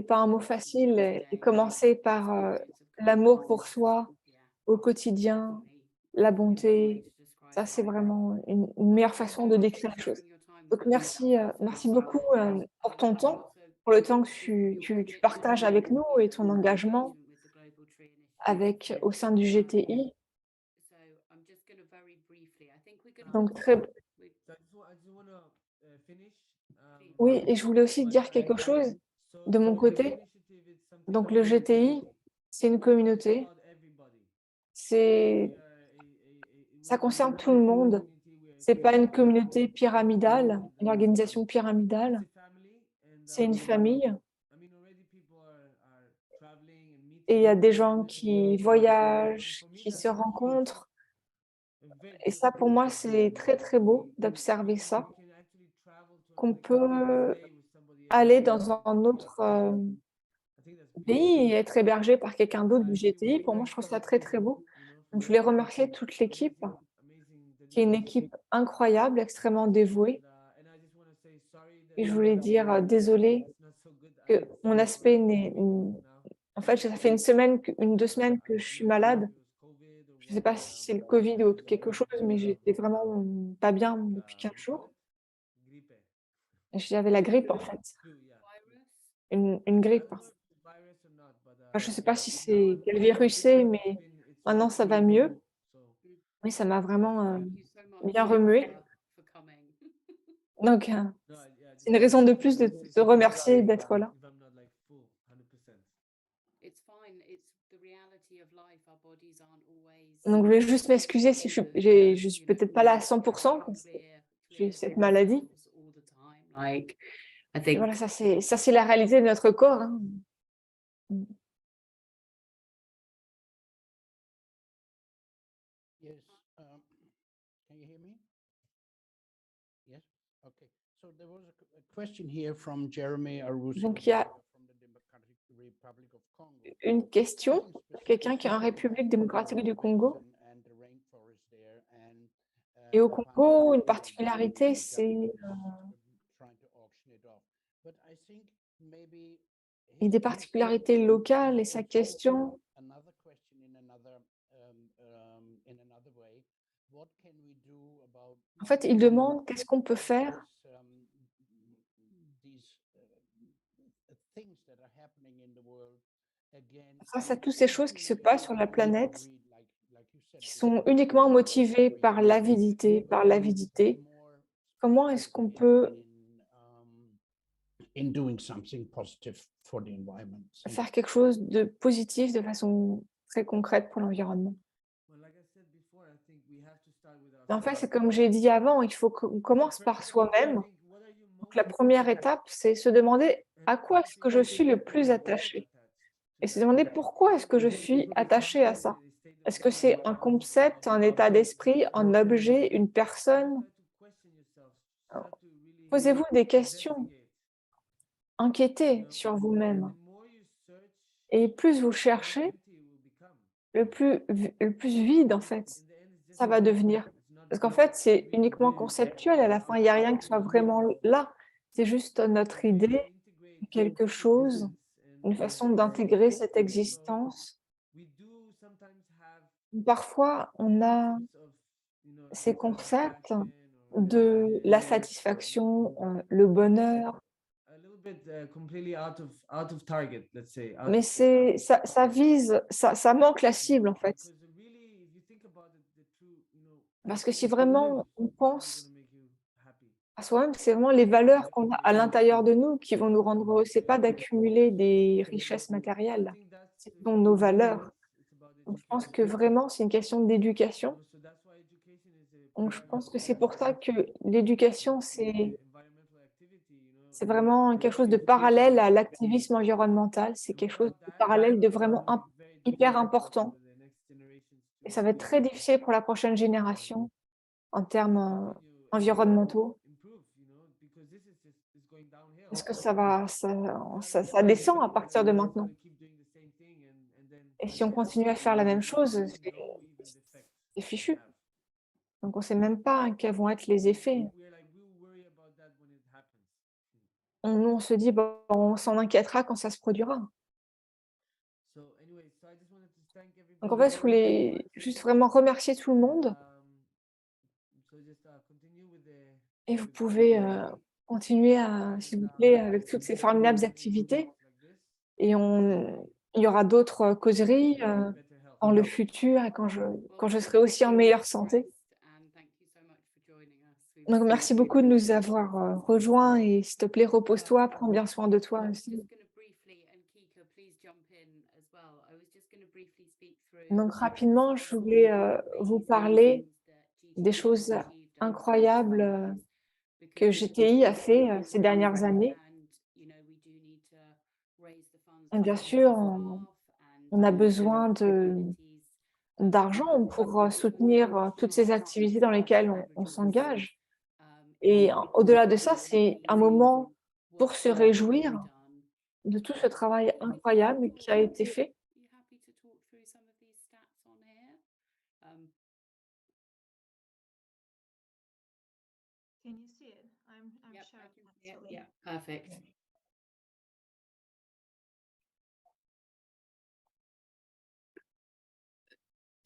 pas un mot facile et commencer par, l'amour pour soi au quotidien, la bonté, ça, c'est vraiment une meilleure façon de décrire les choses. Donc merci beaucoup, pour ton temps, pour le temps que tu partages avec nous et ton engagement avec au sein du GTI. Donc très oui, et je voulais aussi dire quelque chose de mon côté. Donc le GTI, c'est une communauté, c'est ça concerne tout le monde. C'est pas une communauté pyramidale, une organisation pyramidale, c'est une famille et il y a des gens qui voyagent, qui se rencontrent et ça pour moi c'est très, très beau d'observer ça, qu'on peut aller dans un autre, pays et être hébergé par quelqu'un d'autre du GTI. Pour moi, je trouve ça très, très beau. Donc je voulais remercier toute l'équipe, qui est une équipe incroyable, extrêmement dévouée et je voulais dire, désolée que mon aspect n'est en fait, ça fait une 2 semaines que je suis malade. Je ne sais pas si c'est le covid ou autre quelque chose, mais j'étais vraiment, pas bien depuis 15 jours et j'avais la grippe, en fait, une grippe. Enfin, je ne sais pas si c'est quel virus c'est, mais maintenant ça va mieux. Oui, ça m'a vraiment, bien remué. Donc, c'est une raison de plus de te remercier d'être là. Donc, je voulais juste m'excuser si je suis peut-être pas là à 100 parce que j'ai cette maladie. Et voilà, ça c'est la réalité de notre corps, hein. Mmh. Yes. Can you hear me? Yes. Okay. So there was a question here from Jeremy Arusi Donc il y a from the Democratic Republic of Congo. une question, quelqu'un qui est en République démocratique du Congo And the rainforest there and et au Congo, une particularité, c'est, trying to auction it off. But I think maybe et des particularités locales et sa question, another question in another way. What can we do about en fait, il demande qu'est-ce qu'on peut faire these things that are happening in the world against face à toutes ces choses qui se passent sur la planète, qui sont uniquement motivées par l'avidité, comment est-ce qu'on peut in doing something positive for the environment. faire quelque chose de positif de façon très concrète pour l'environnement? En fait, c'est comme j'ai dit avant, il faut qu'on commence par soi-même. Donc la première étape, c'est se demander à quoi est-ce que je suis le plus attaché? Et se demander pourquoi est-ce que je suis attaché à ça? Est-ce que c'est un concept, un état d'esprit, un objet, une personne? Posez-vous des questions, enquêtez sur vous-même. Et plus vous cherchez, le plus vide, en fait, ça va devenir. Parce qu'en fait, c'est uniquement conceptuel à la fin, il n'y a rien qui soit vraiment là. C'est juste notre idée de quelque chose, une façon d'intégrer cette existence. Parfois, on a ces concepts de la satisfaction, le bonheur, mais ça vise, ça manque la cible, en fait. Parce que si vraiment on pense à soi-même, c'est vraiment les valeurs qu'on a à l'intérieur de nous qui vont nous rendre heureux. C'est pas d'accumuler des richesses matérielles, ce sont nos valeurs. Donc je pense que vraiment, c'est une question d'éducation. Donc je pense que c'est pour ça que l'éducation, c'est vraiment quelque chose de parallèle à l'activisme environnemental. C'est quelque chose de parallèle, de vraiment hyper important. Et ça va être très difficile pour la prochaine génération en termes environnementaux. Parce que ça descend à partir de maintenant. Et si on continue à faire la même chose, c'est fichu. Donc on ne sait même pas quels vont être les effets. on se dit, bon, on s'en inquiétera quand ça se produira. Donc en fait, je voulais juste vraiment remercier tout le monde et vous pouvez continuer, s'il vous plaît, avec toutes ces formidables activités. Et il y aura d'autres causeries dans le futur et quand je serai aussi en meilleure santé. Donc merci beaucoup de nous avoir rejoints et s'il te plaît, repose-toi, prends bien soin de toi aussi. Donc rapidement, je voulais vous parler des choses incroyables que GTI a fait ces dernières années. Et bien sûr, on a besoin d'argent pour soutenir toutes ces activités dans lesquelles on s'engage. Et au-delà de ça, c'est un moment pour se réjouir de tout ce travail incroyable qui a été fait. Can you see it? I'm sure I can actually. Yeah, perfect.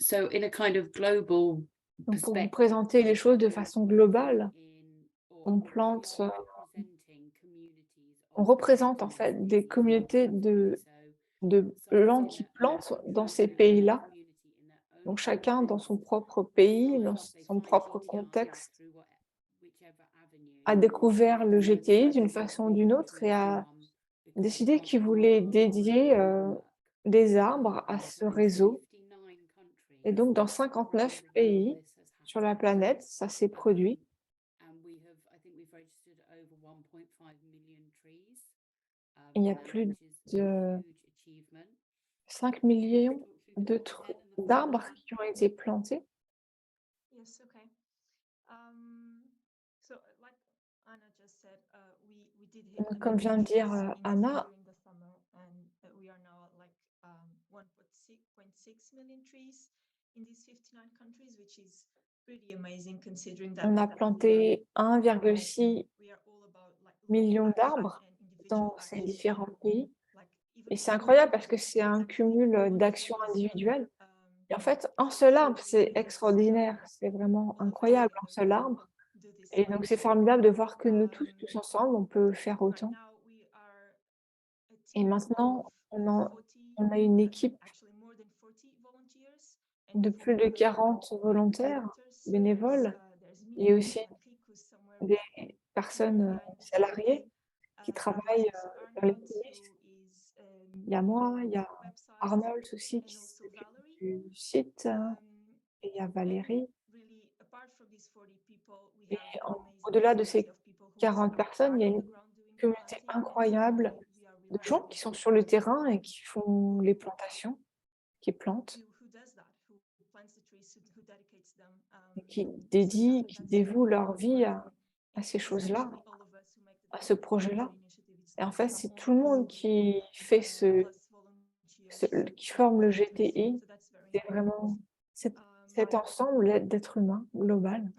So in a kind of global Donc pour vous présenter les choses de façon globale, on plante, on représente en fait des communautés de gens qui plantent dans ces pays-là. Donc chacun dans son propre pays, dans son propre contexte, a découvert le GTI d'une façon ou d'une autre et a décidé qu'il voulait dédier des arbres à ce réseau. Et donc dans 59 pays sur la planète, ça s'est produit. Il y a plus de 5 millions d'arbres qui ont été plantés. Yes, okay. So like Anna just said, we did hit Donc, a comme vient de dire Anna, during the summer, and we are now at like 1.6 million trees in these 59 countries, which is pretty amazing considering that on a planté 1,6 we are all about like million local action d'arbres and individual dans ces action. différents pays. Like, even Et c'est if incroyable one parce que c'est un exactly cumul one d'actions tree is, individuelles. Et en fait, un seul arbre, c'est extraordinaire, c'est vraiment incroyable, un seul arbre. do this Et donc, c'est formidable de voir que nous tous ensemble, on peut faire right autant. now we are a Et team maintenant, of on 40, a une équipe actually more than 40 volunteers de and plus de 40 volontaires, bénévoles, et aussi des personnes salariées qui travaillent dans les coulisses. Il y a moi, il y a Arnold aussi qui s'occupe du site, et il y a Valérie. Et au-delà de ces 40 personnes, il y a une communauté incroyable de gens qui sont sur le terrain et qui font les plantations, qui plantent, et qui dédient, qui dévouent leur vie à ces choses-là, à ce projet-là. Et en fait, c'est tout le monde qui fait qui forme le GTI. C'est vraiment cet ensemble d'êtres humains global.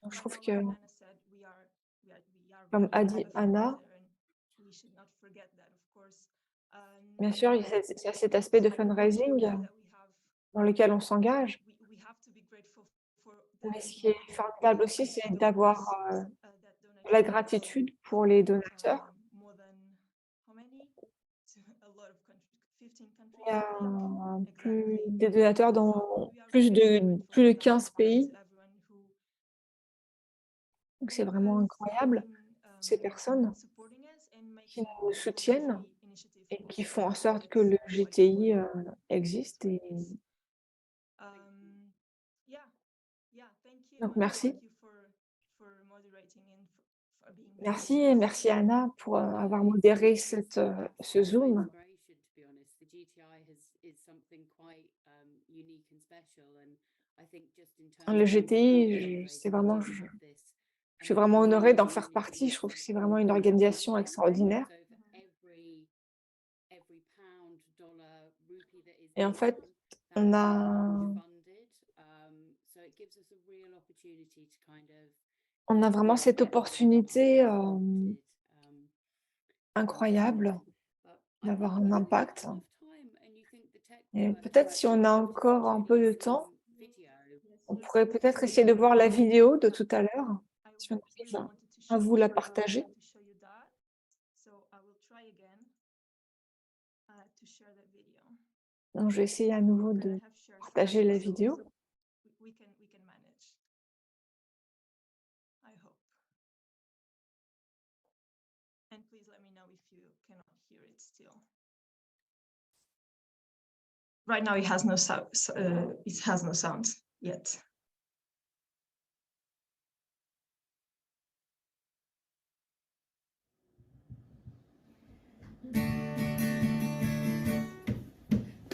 Donc, je trouve que, comme a dit Anna, bien sûr, il y a cet aspect de fundraising dans lequel on s'engage. Mais ce qui est formidable aussi, c'est d'avoir de la gratitude pour les donateurs. Il y a des donateurs dans plus de 15 pays. Donc c'est vraiment incroyable, ces personnes qui nous soutiennent et qui font en sorte que le GTI existe. Et donc merci. Merci et merci Anna pour avoir modéré ce Zoom. Le GTI, c'est vraiment, je suis vraiment honorée d'en faire partie. Je trouve que c'est vraiment une organisation extraordinaire. Et en fait, on a On a vraiment cette opportunité incroyable d'avoir un impact. Et peut-être si on a encore un peu de temps, on pourrait peut-être essayer de voir la vidéo de tout à l'heure, si on arrive à vous la partager. Donc, je vais essayer à nouveau de partager la vidéo. We can manage. I hope. And please let me know if you cannot hear it still. Right now, it has no sound yet.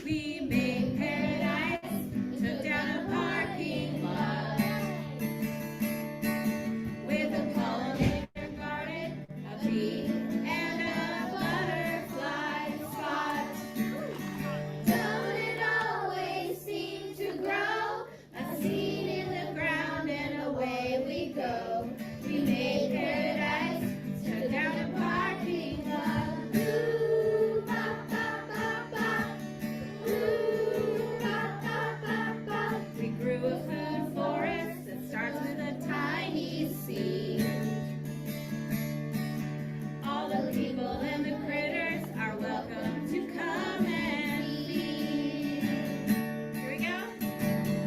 We made paradise, took down a parking lot with a pollinator garden, a bee, and a butterfly spot. Don't it always seem to grow? A seed in the ground and away we go. We made paradise, took down a parking lot. Ooh, ba, ba, ba, ba. We grew a food forest that starts with a tiny seed. All the people and the critters are welcome to come and feed. Here we go.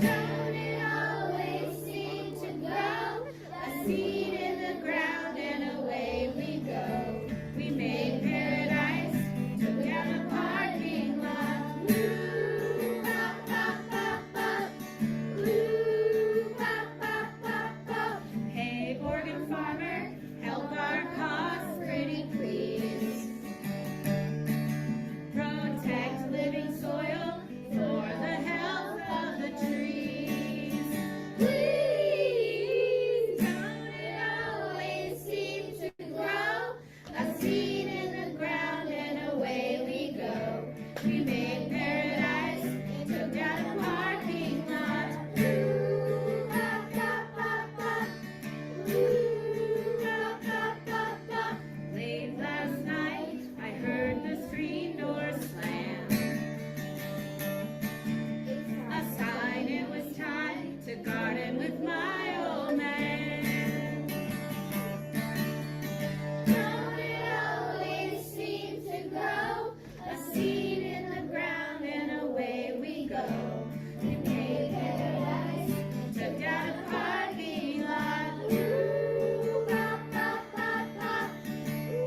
Don't it always seem to grow? A seed in the ground and away we go. We made paradise, took down a parking lot. Ooh, ba, ba, ba, ba. Ooh, ba, ba, ba, ba. Hey, organ farmer, help our cause pretty please. Protect living soil for the health of the trees. Please, don't it always seem to grow? A seed in the ground and away we go. We made paradise, took down a parking lot. Ooh, ba, ba, ba, ba. Ooh, ba, ba, ba, ba. Late last night, I heard the screen door slam. A sign it was time to garden with my old man. Don't it always seem to grow? A seed in the ground and away we go. We made paradise, took down a parking lot. Ooh, ba, ba, ba, ba.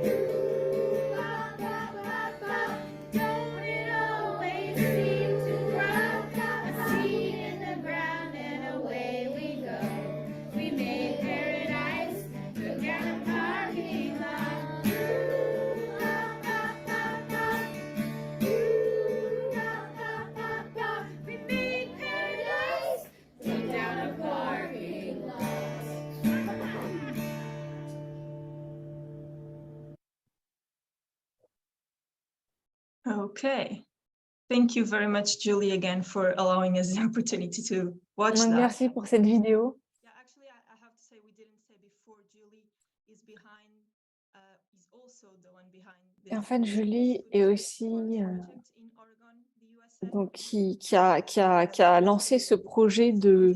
Ooh, ba, ba, ba, ba. Don't it always seem to grow? A seed in the ground and away we go. We made paradise, took down a parking lot. Ooh, ba, ba, ba, ba. Ooh, ba, ba, ba, ba. We made paradise, took down a parking lot. Okay. Thank you very much, Julie, again for allowing us the opportunity to watch Donc, that. merci pour cette vidéo. Yeah, actually, I have to say we didn't say before. Julie is behind. Is also the one behind. Et en this fait, Julie food est forest aussi project in Oregon, the USA. donc qui a lancé ce projet de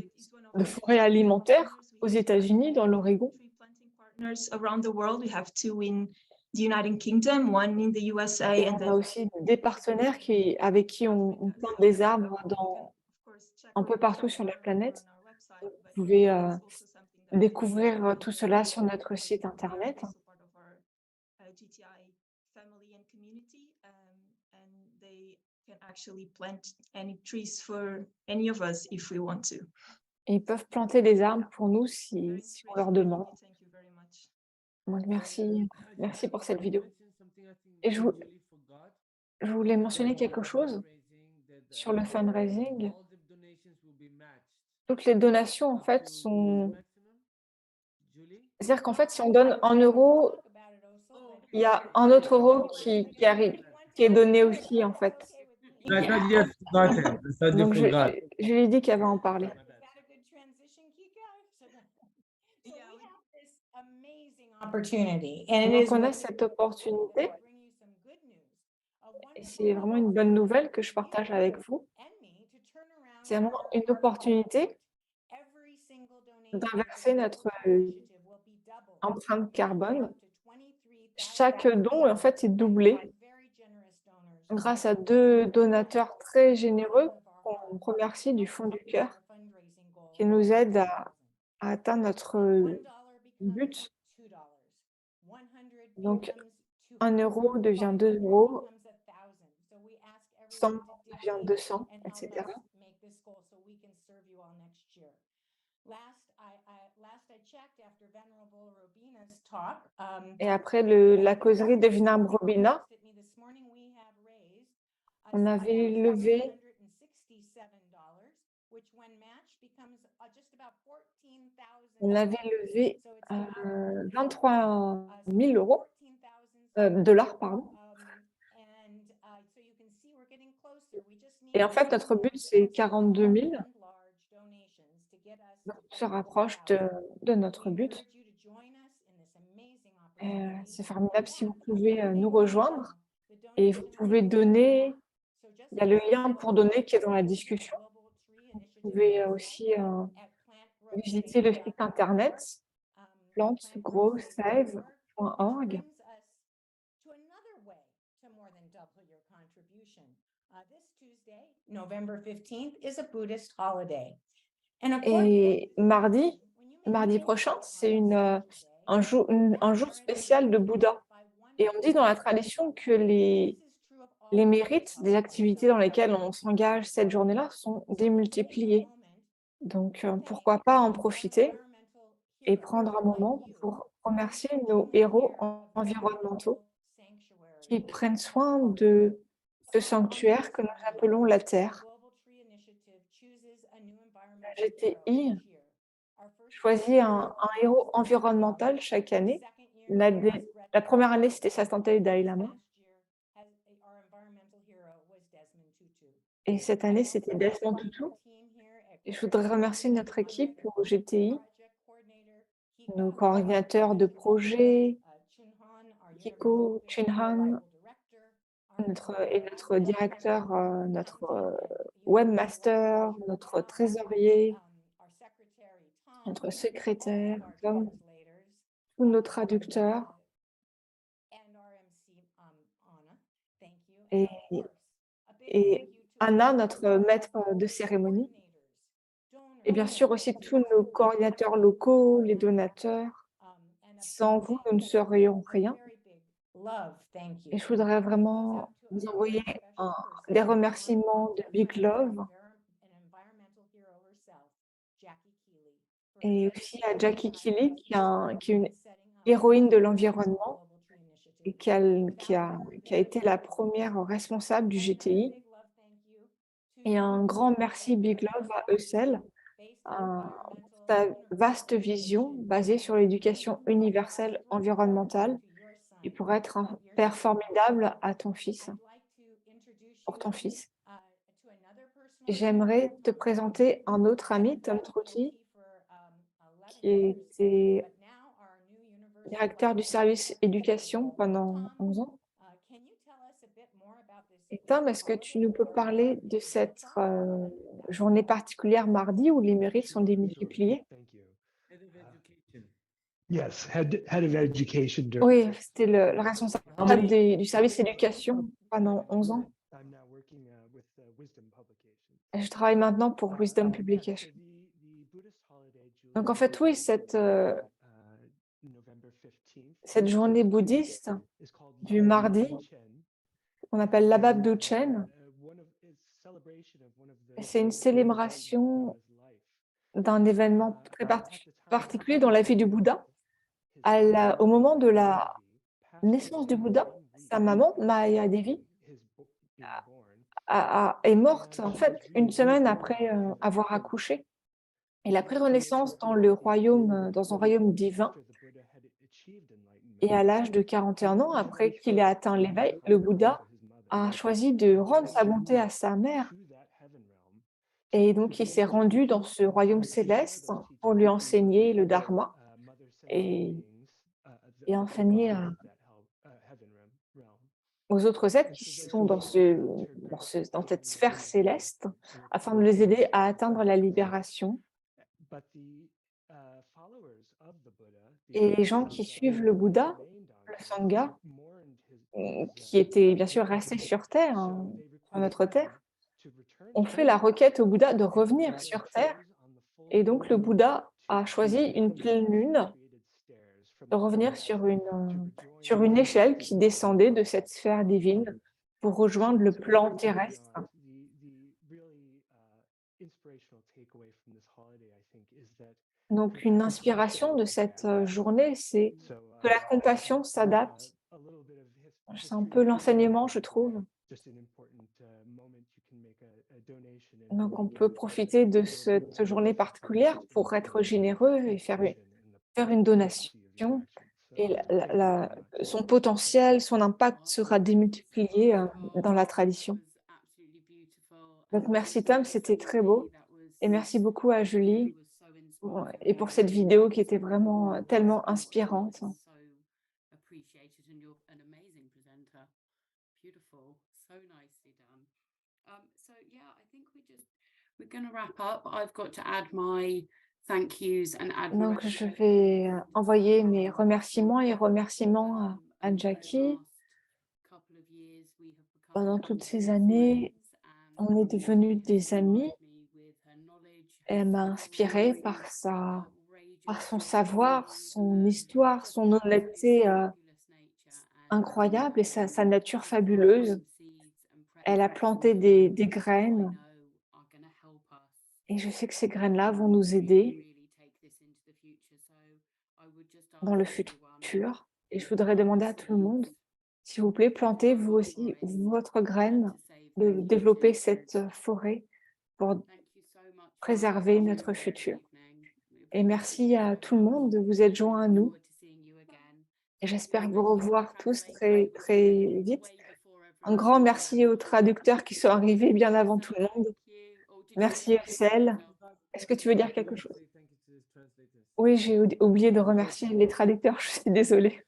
forêt alimentaire aux États-Unis, dans l'Oregon. Tree planting partners around the world. We have two in the United Kingdom, one in the USA, Et and on then a aussi des partenaires avec qui on plante des arbres un peu partout sur la planète. Vous pouvez découvrir tout cela sur notre site internet. GTI family and community, and they can actually plant any trees for any of us if we want to. Et ils peuvent planter des arbres pour nous si Very on leur inspirational. demande. Thank you very much. Donc, merci pour cette vidéo. Et je voulais mentionner quelque chose sur le fundraising. Toutes les donations, en fait, sont... C'est-à-dire qu'en fait, si on donne 1 euro, il y a 1 autre euro qui arrive, qui est donné aussi, en fait. I thought you had forgotten. I thought you Donc, forgot. je lui ai dit qu'elle va en parler. opportunity. And it Donc, is on a what- cette opportunité, bring you some good news. A et wonderful c'est vraiment une bonne nouvelle que je partage avec vous. and me to turn around C'est vraiment our- une our opportunité cohort. Every single donation d'inverser to the notre Global Initiative will be doubled. empreinte carbone. Up to 23,000 Chaque don, en fait, est doublé by very generous donors. grâce à 2 donateurs très généreux qu'on remercie du fond du cœur, qui nous aident à atteindre notre but. Donc, 1 euro devient 2 euros, 100 devient 200, etc. Et après la causerie de Vinam Robina, on avait levé $23 000 dollars, pardon. Et en fait, notre but, c'est 42 000. Donc, on se rapproche de notre but. C'est formidable si vous pouvez nous rejoindre et vous pouvez donner. Il y a le lien pour donner qui est dans la discussion. Vous pouvez aussi visiter le site internet plantgrowsave.org. Et mardi prochain, c'est un jour spécial de Bouddha. Et on dit dans la tradition que les mérites des activités dans lesquelles on s'engage cette journée-là sont démultipliés. Donc, pourquoi pas en profiter et prendre un moment pour remercier nos héros environnementaux qui prennent soin de ce sanctuaire que nous appelons la Terre. La GTI choisit un héros environnemental chaque année. La première année, c'était Sasanté Dalai Lama. Et cette année, c'était Desmond Tutu. Et je voudrais remercier notre équipe au GTI, nos coordinateurs de projet, Kiko, Chinhan, notre directeur, notre webmaster, notre trésorier, notre secrétaire, Tom, tous nos traducteurs. Et Anna, notre maître de cérémonie. Et bien sûr aussi tous nos coordinateurs locaux, les donateurs. Sans vous, nous ne serions rien. Et je voudrais vraiment vous envoyer des remerciements de Big Love. Et aussi à Jackie Keely, qui est une héroïne de l'environnement et qui a été la première responsable du GTI. Et un grand merci Big Love à Eusel, ta vaste vision basée sur l'éducation universelle environnementale et pour être un père formidable à ton fils, pour ton fils. J'aimerais te présenter un autre ami, Tom Trouty, qui était directeur du service éducation pendant 11 ans. Et Tom, est-ce que tu nous peux parler de cette journée particulière mardi où les mérites sont démultipliés? Yes, head of education. Oui, c'était le responsable du service éducation pendant 11 ans. I'm now working with Wisdom Publications. Et je travaille maintenant pour Wisdom Publication. Donc en fait, oui, cette journée bouddhiste du mardi, qu'on appelle l'Abab Duchen, c'est une célébration d'un événement très particulier dans la vie du Bouddha. Au moment de la naissance du Bouddha, sa maman, Mahaya Devi, est morte en fait une semaine après avoir accouché. Elle a pris renaissance dans un royaume divin. Et à l'âge de 41 ans, après qu'il ait atteint l'éveil, le Bouddha a choisi de rendre sa bonté à sa mère. Et donc, il s'est rendu dans ce royaume céleste pour lui enseigner le Dharma. Et et enseigner heaven realm. aux autres êtres qui sont dans dans cette sphère céleste, afin de les aider à atteindre la libération. But the followers of the Buddha, Et les gens qui suivent le Bouddha, le Sangha, qui étaient bien sûr restés sur Terre, hein, sur notre Terre, ont fait la requête au Bouddha de revenir sur Terre. Et donc le Bouddha a choisi une pleine lune, de revenir sur une échelle qui descendait de cette sphère divine pour rejoindre le plan terrestre. Donc une inspiration de cette journée, c'est que la compassion s'adapte. C'est un peu l'enseignement, je trouve. Donc on peut profiter de cette journée particulière pour être généreux et faire une donation. Et son potentiel, son impact sera démultiplié dans la tradition. Donc merci Tom, c'était très beau. Et merci beaucoup à Julie et pour cette vidéo qui était vraiment tellement inspirante. Donc je vais envoyer mes remerciements et remerciements à Jackie. Pendant toutes ces années, on est devenus des amis. Elle m'a inspirée par son savoir, son histoire, son honnêteté incroyable et sa nature fabuleuse. Elle a planté des graines et je sais que ces graines-là vont nous aider dans le futur. Et je voudrais demander à tout le monde, s'il vous plaît, plantez vous aussi votre graine de développer cette forêt pour préserver notre futur. Et merci à tout le monde de vous être joints à nous. Et j'espère vous revoir tous très, très vite. Un grand merci aux traducteurs qui sont arrivés bien avant tout le monde. Merci Estelle. Est-ce que tu veux dire quelque chose? Oui, j'ai oublié de remercier les traducteurs, je suis désolée.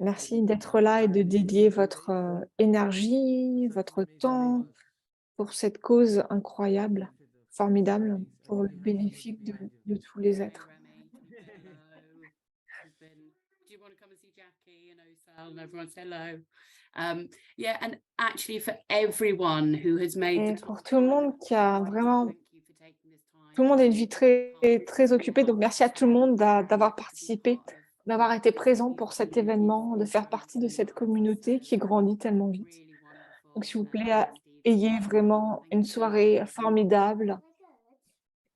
Merci d'être là et de dédier votre énergie, votre temps pour cette cause incroyable, formidable, pour le bénéfice de tous les êtres. Et pour tout le monde qui a vraiment... Tout le monde a une vie très, très occupée, donc merci à tout le monde d'avoir participé, d'avoir été présent pour cet événement, de faire partie de cette communauté qui grandit tellement vite. Donc s'il vous plaît, ayez vraiment une soirée formidable.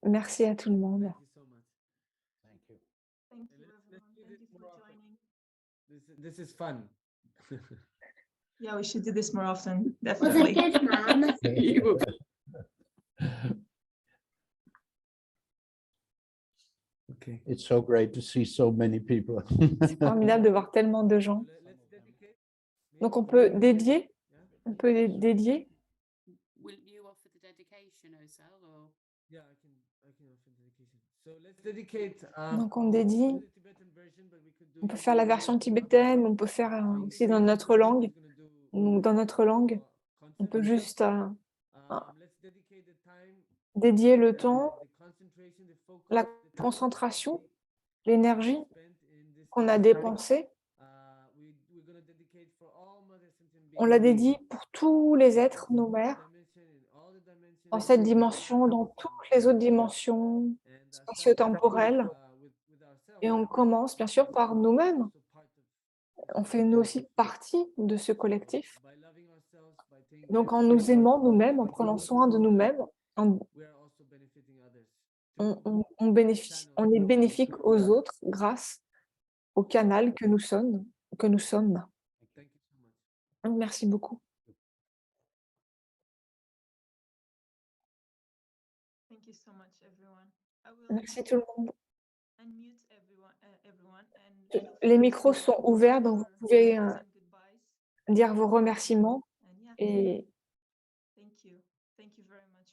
Merci à tout le monde. Thank you. Thank you, everyone. Thank you for joining. This is fun. Yeah, we should do this more often, Was definitely. it good, Mom? Okay. It's so great to see so many people. C'est formidable de voir tellement de gens. Donc on peut dédier, dédier. Yeah, I can offer dedication. So let's dedicate. Donc on dédie. do the Tibetan version, but we could do On peut it faire la in version English. tibétaine, on peut faire aussi dans notre langue. Donc, dans notre langue, on peut juste Let's dedicate the time, dédier le temps, the concentration, the focus, la the time concentration, l'énergie spent in this qu'on a time. dépensée. We're gonna dedicate for all Mother Sentient On la beings, dédie pour tous les êtres, nos mères, dimension, in all the dimensions, dans cette dimension, dans toutes les autres dimensions and spatio-temporelles. with ourselves. Et on commence bien sûr par nous-mêmes. On fait nous aussi partie de ce collectif. By loving ourselves, by taking Donc care en of nous aimant nous-mêmes, en prenant soin de nous-mêmes, we are also benefiting others. on est bénéfique aux autres grâce au canal que nous sommes. Thank you so much. Donc, merci beaucoup. Thank you so much, everyone. I will Merci tout le monde. unmute everyone and feel Les free micros to sont ouverts, donc vous offer pouvez some goodbyes. dire vos remerciements And yeah, et thank you. Thank you very much.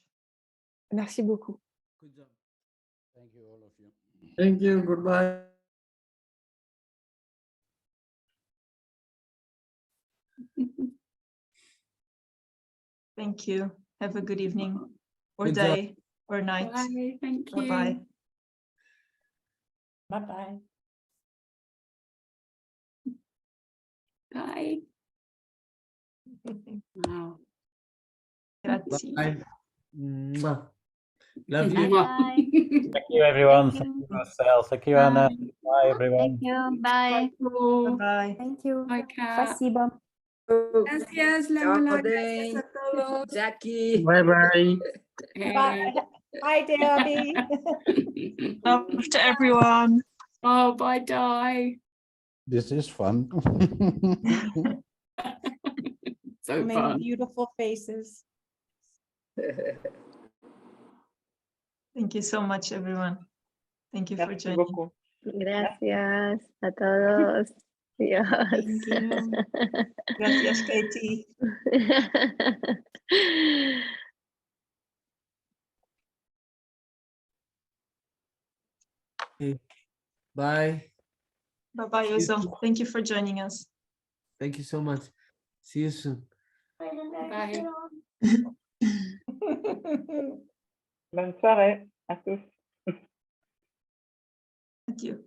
merci beaucoup. Good job. Thank you. Goodbye. Thank you. Have a good evening or Good job. day or night. Bye. Thank you. Bye-bye. Bye-bye. Bye. Wow. Grazie. Bye. Mwah. Love you. Thank you, everyone. Thank you, Marcel. Thank you, Anna. Bye, everyone. you. Bye. Paul. Bye-bye. Thank you. Bye, Kat. Спасибо. Gracias, Laura. Day. Gracias a todos. Jackie. Bye bye. Hey. Bye. Hi, Debbie. Love to everyone. Oh, bye, Di. This is fun. So Many fun. beautiful faces. Thank you so much, everyone. Thank you for joining. Gracias a todos. Dios. Thank you. Gracias, Katie. Bye. Bye-bye, See you Uzo. soon. Thank you for joining us. Thank you so much. See you soon. Bye. Bonne soirée à tous. Adieu.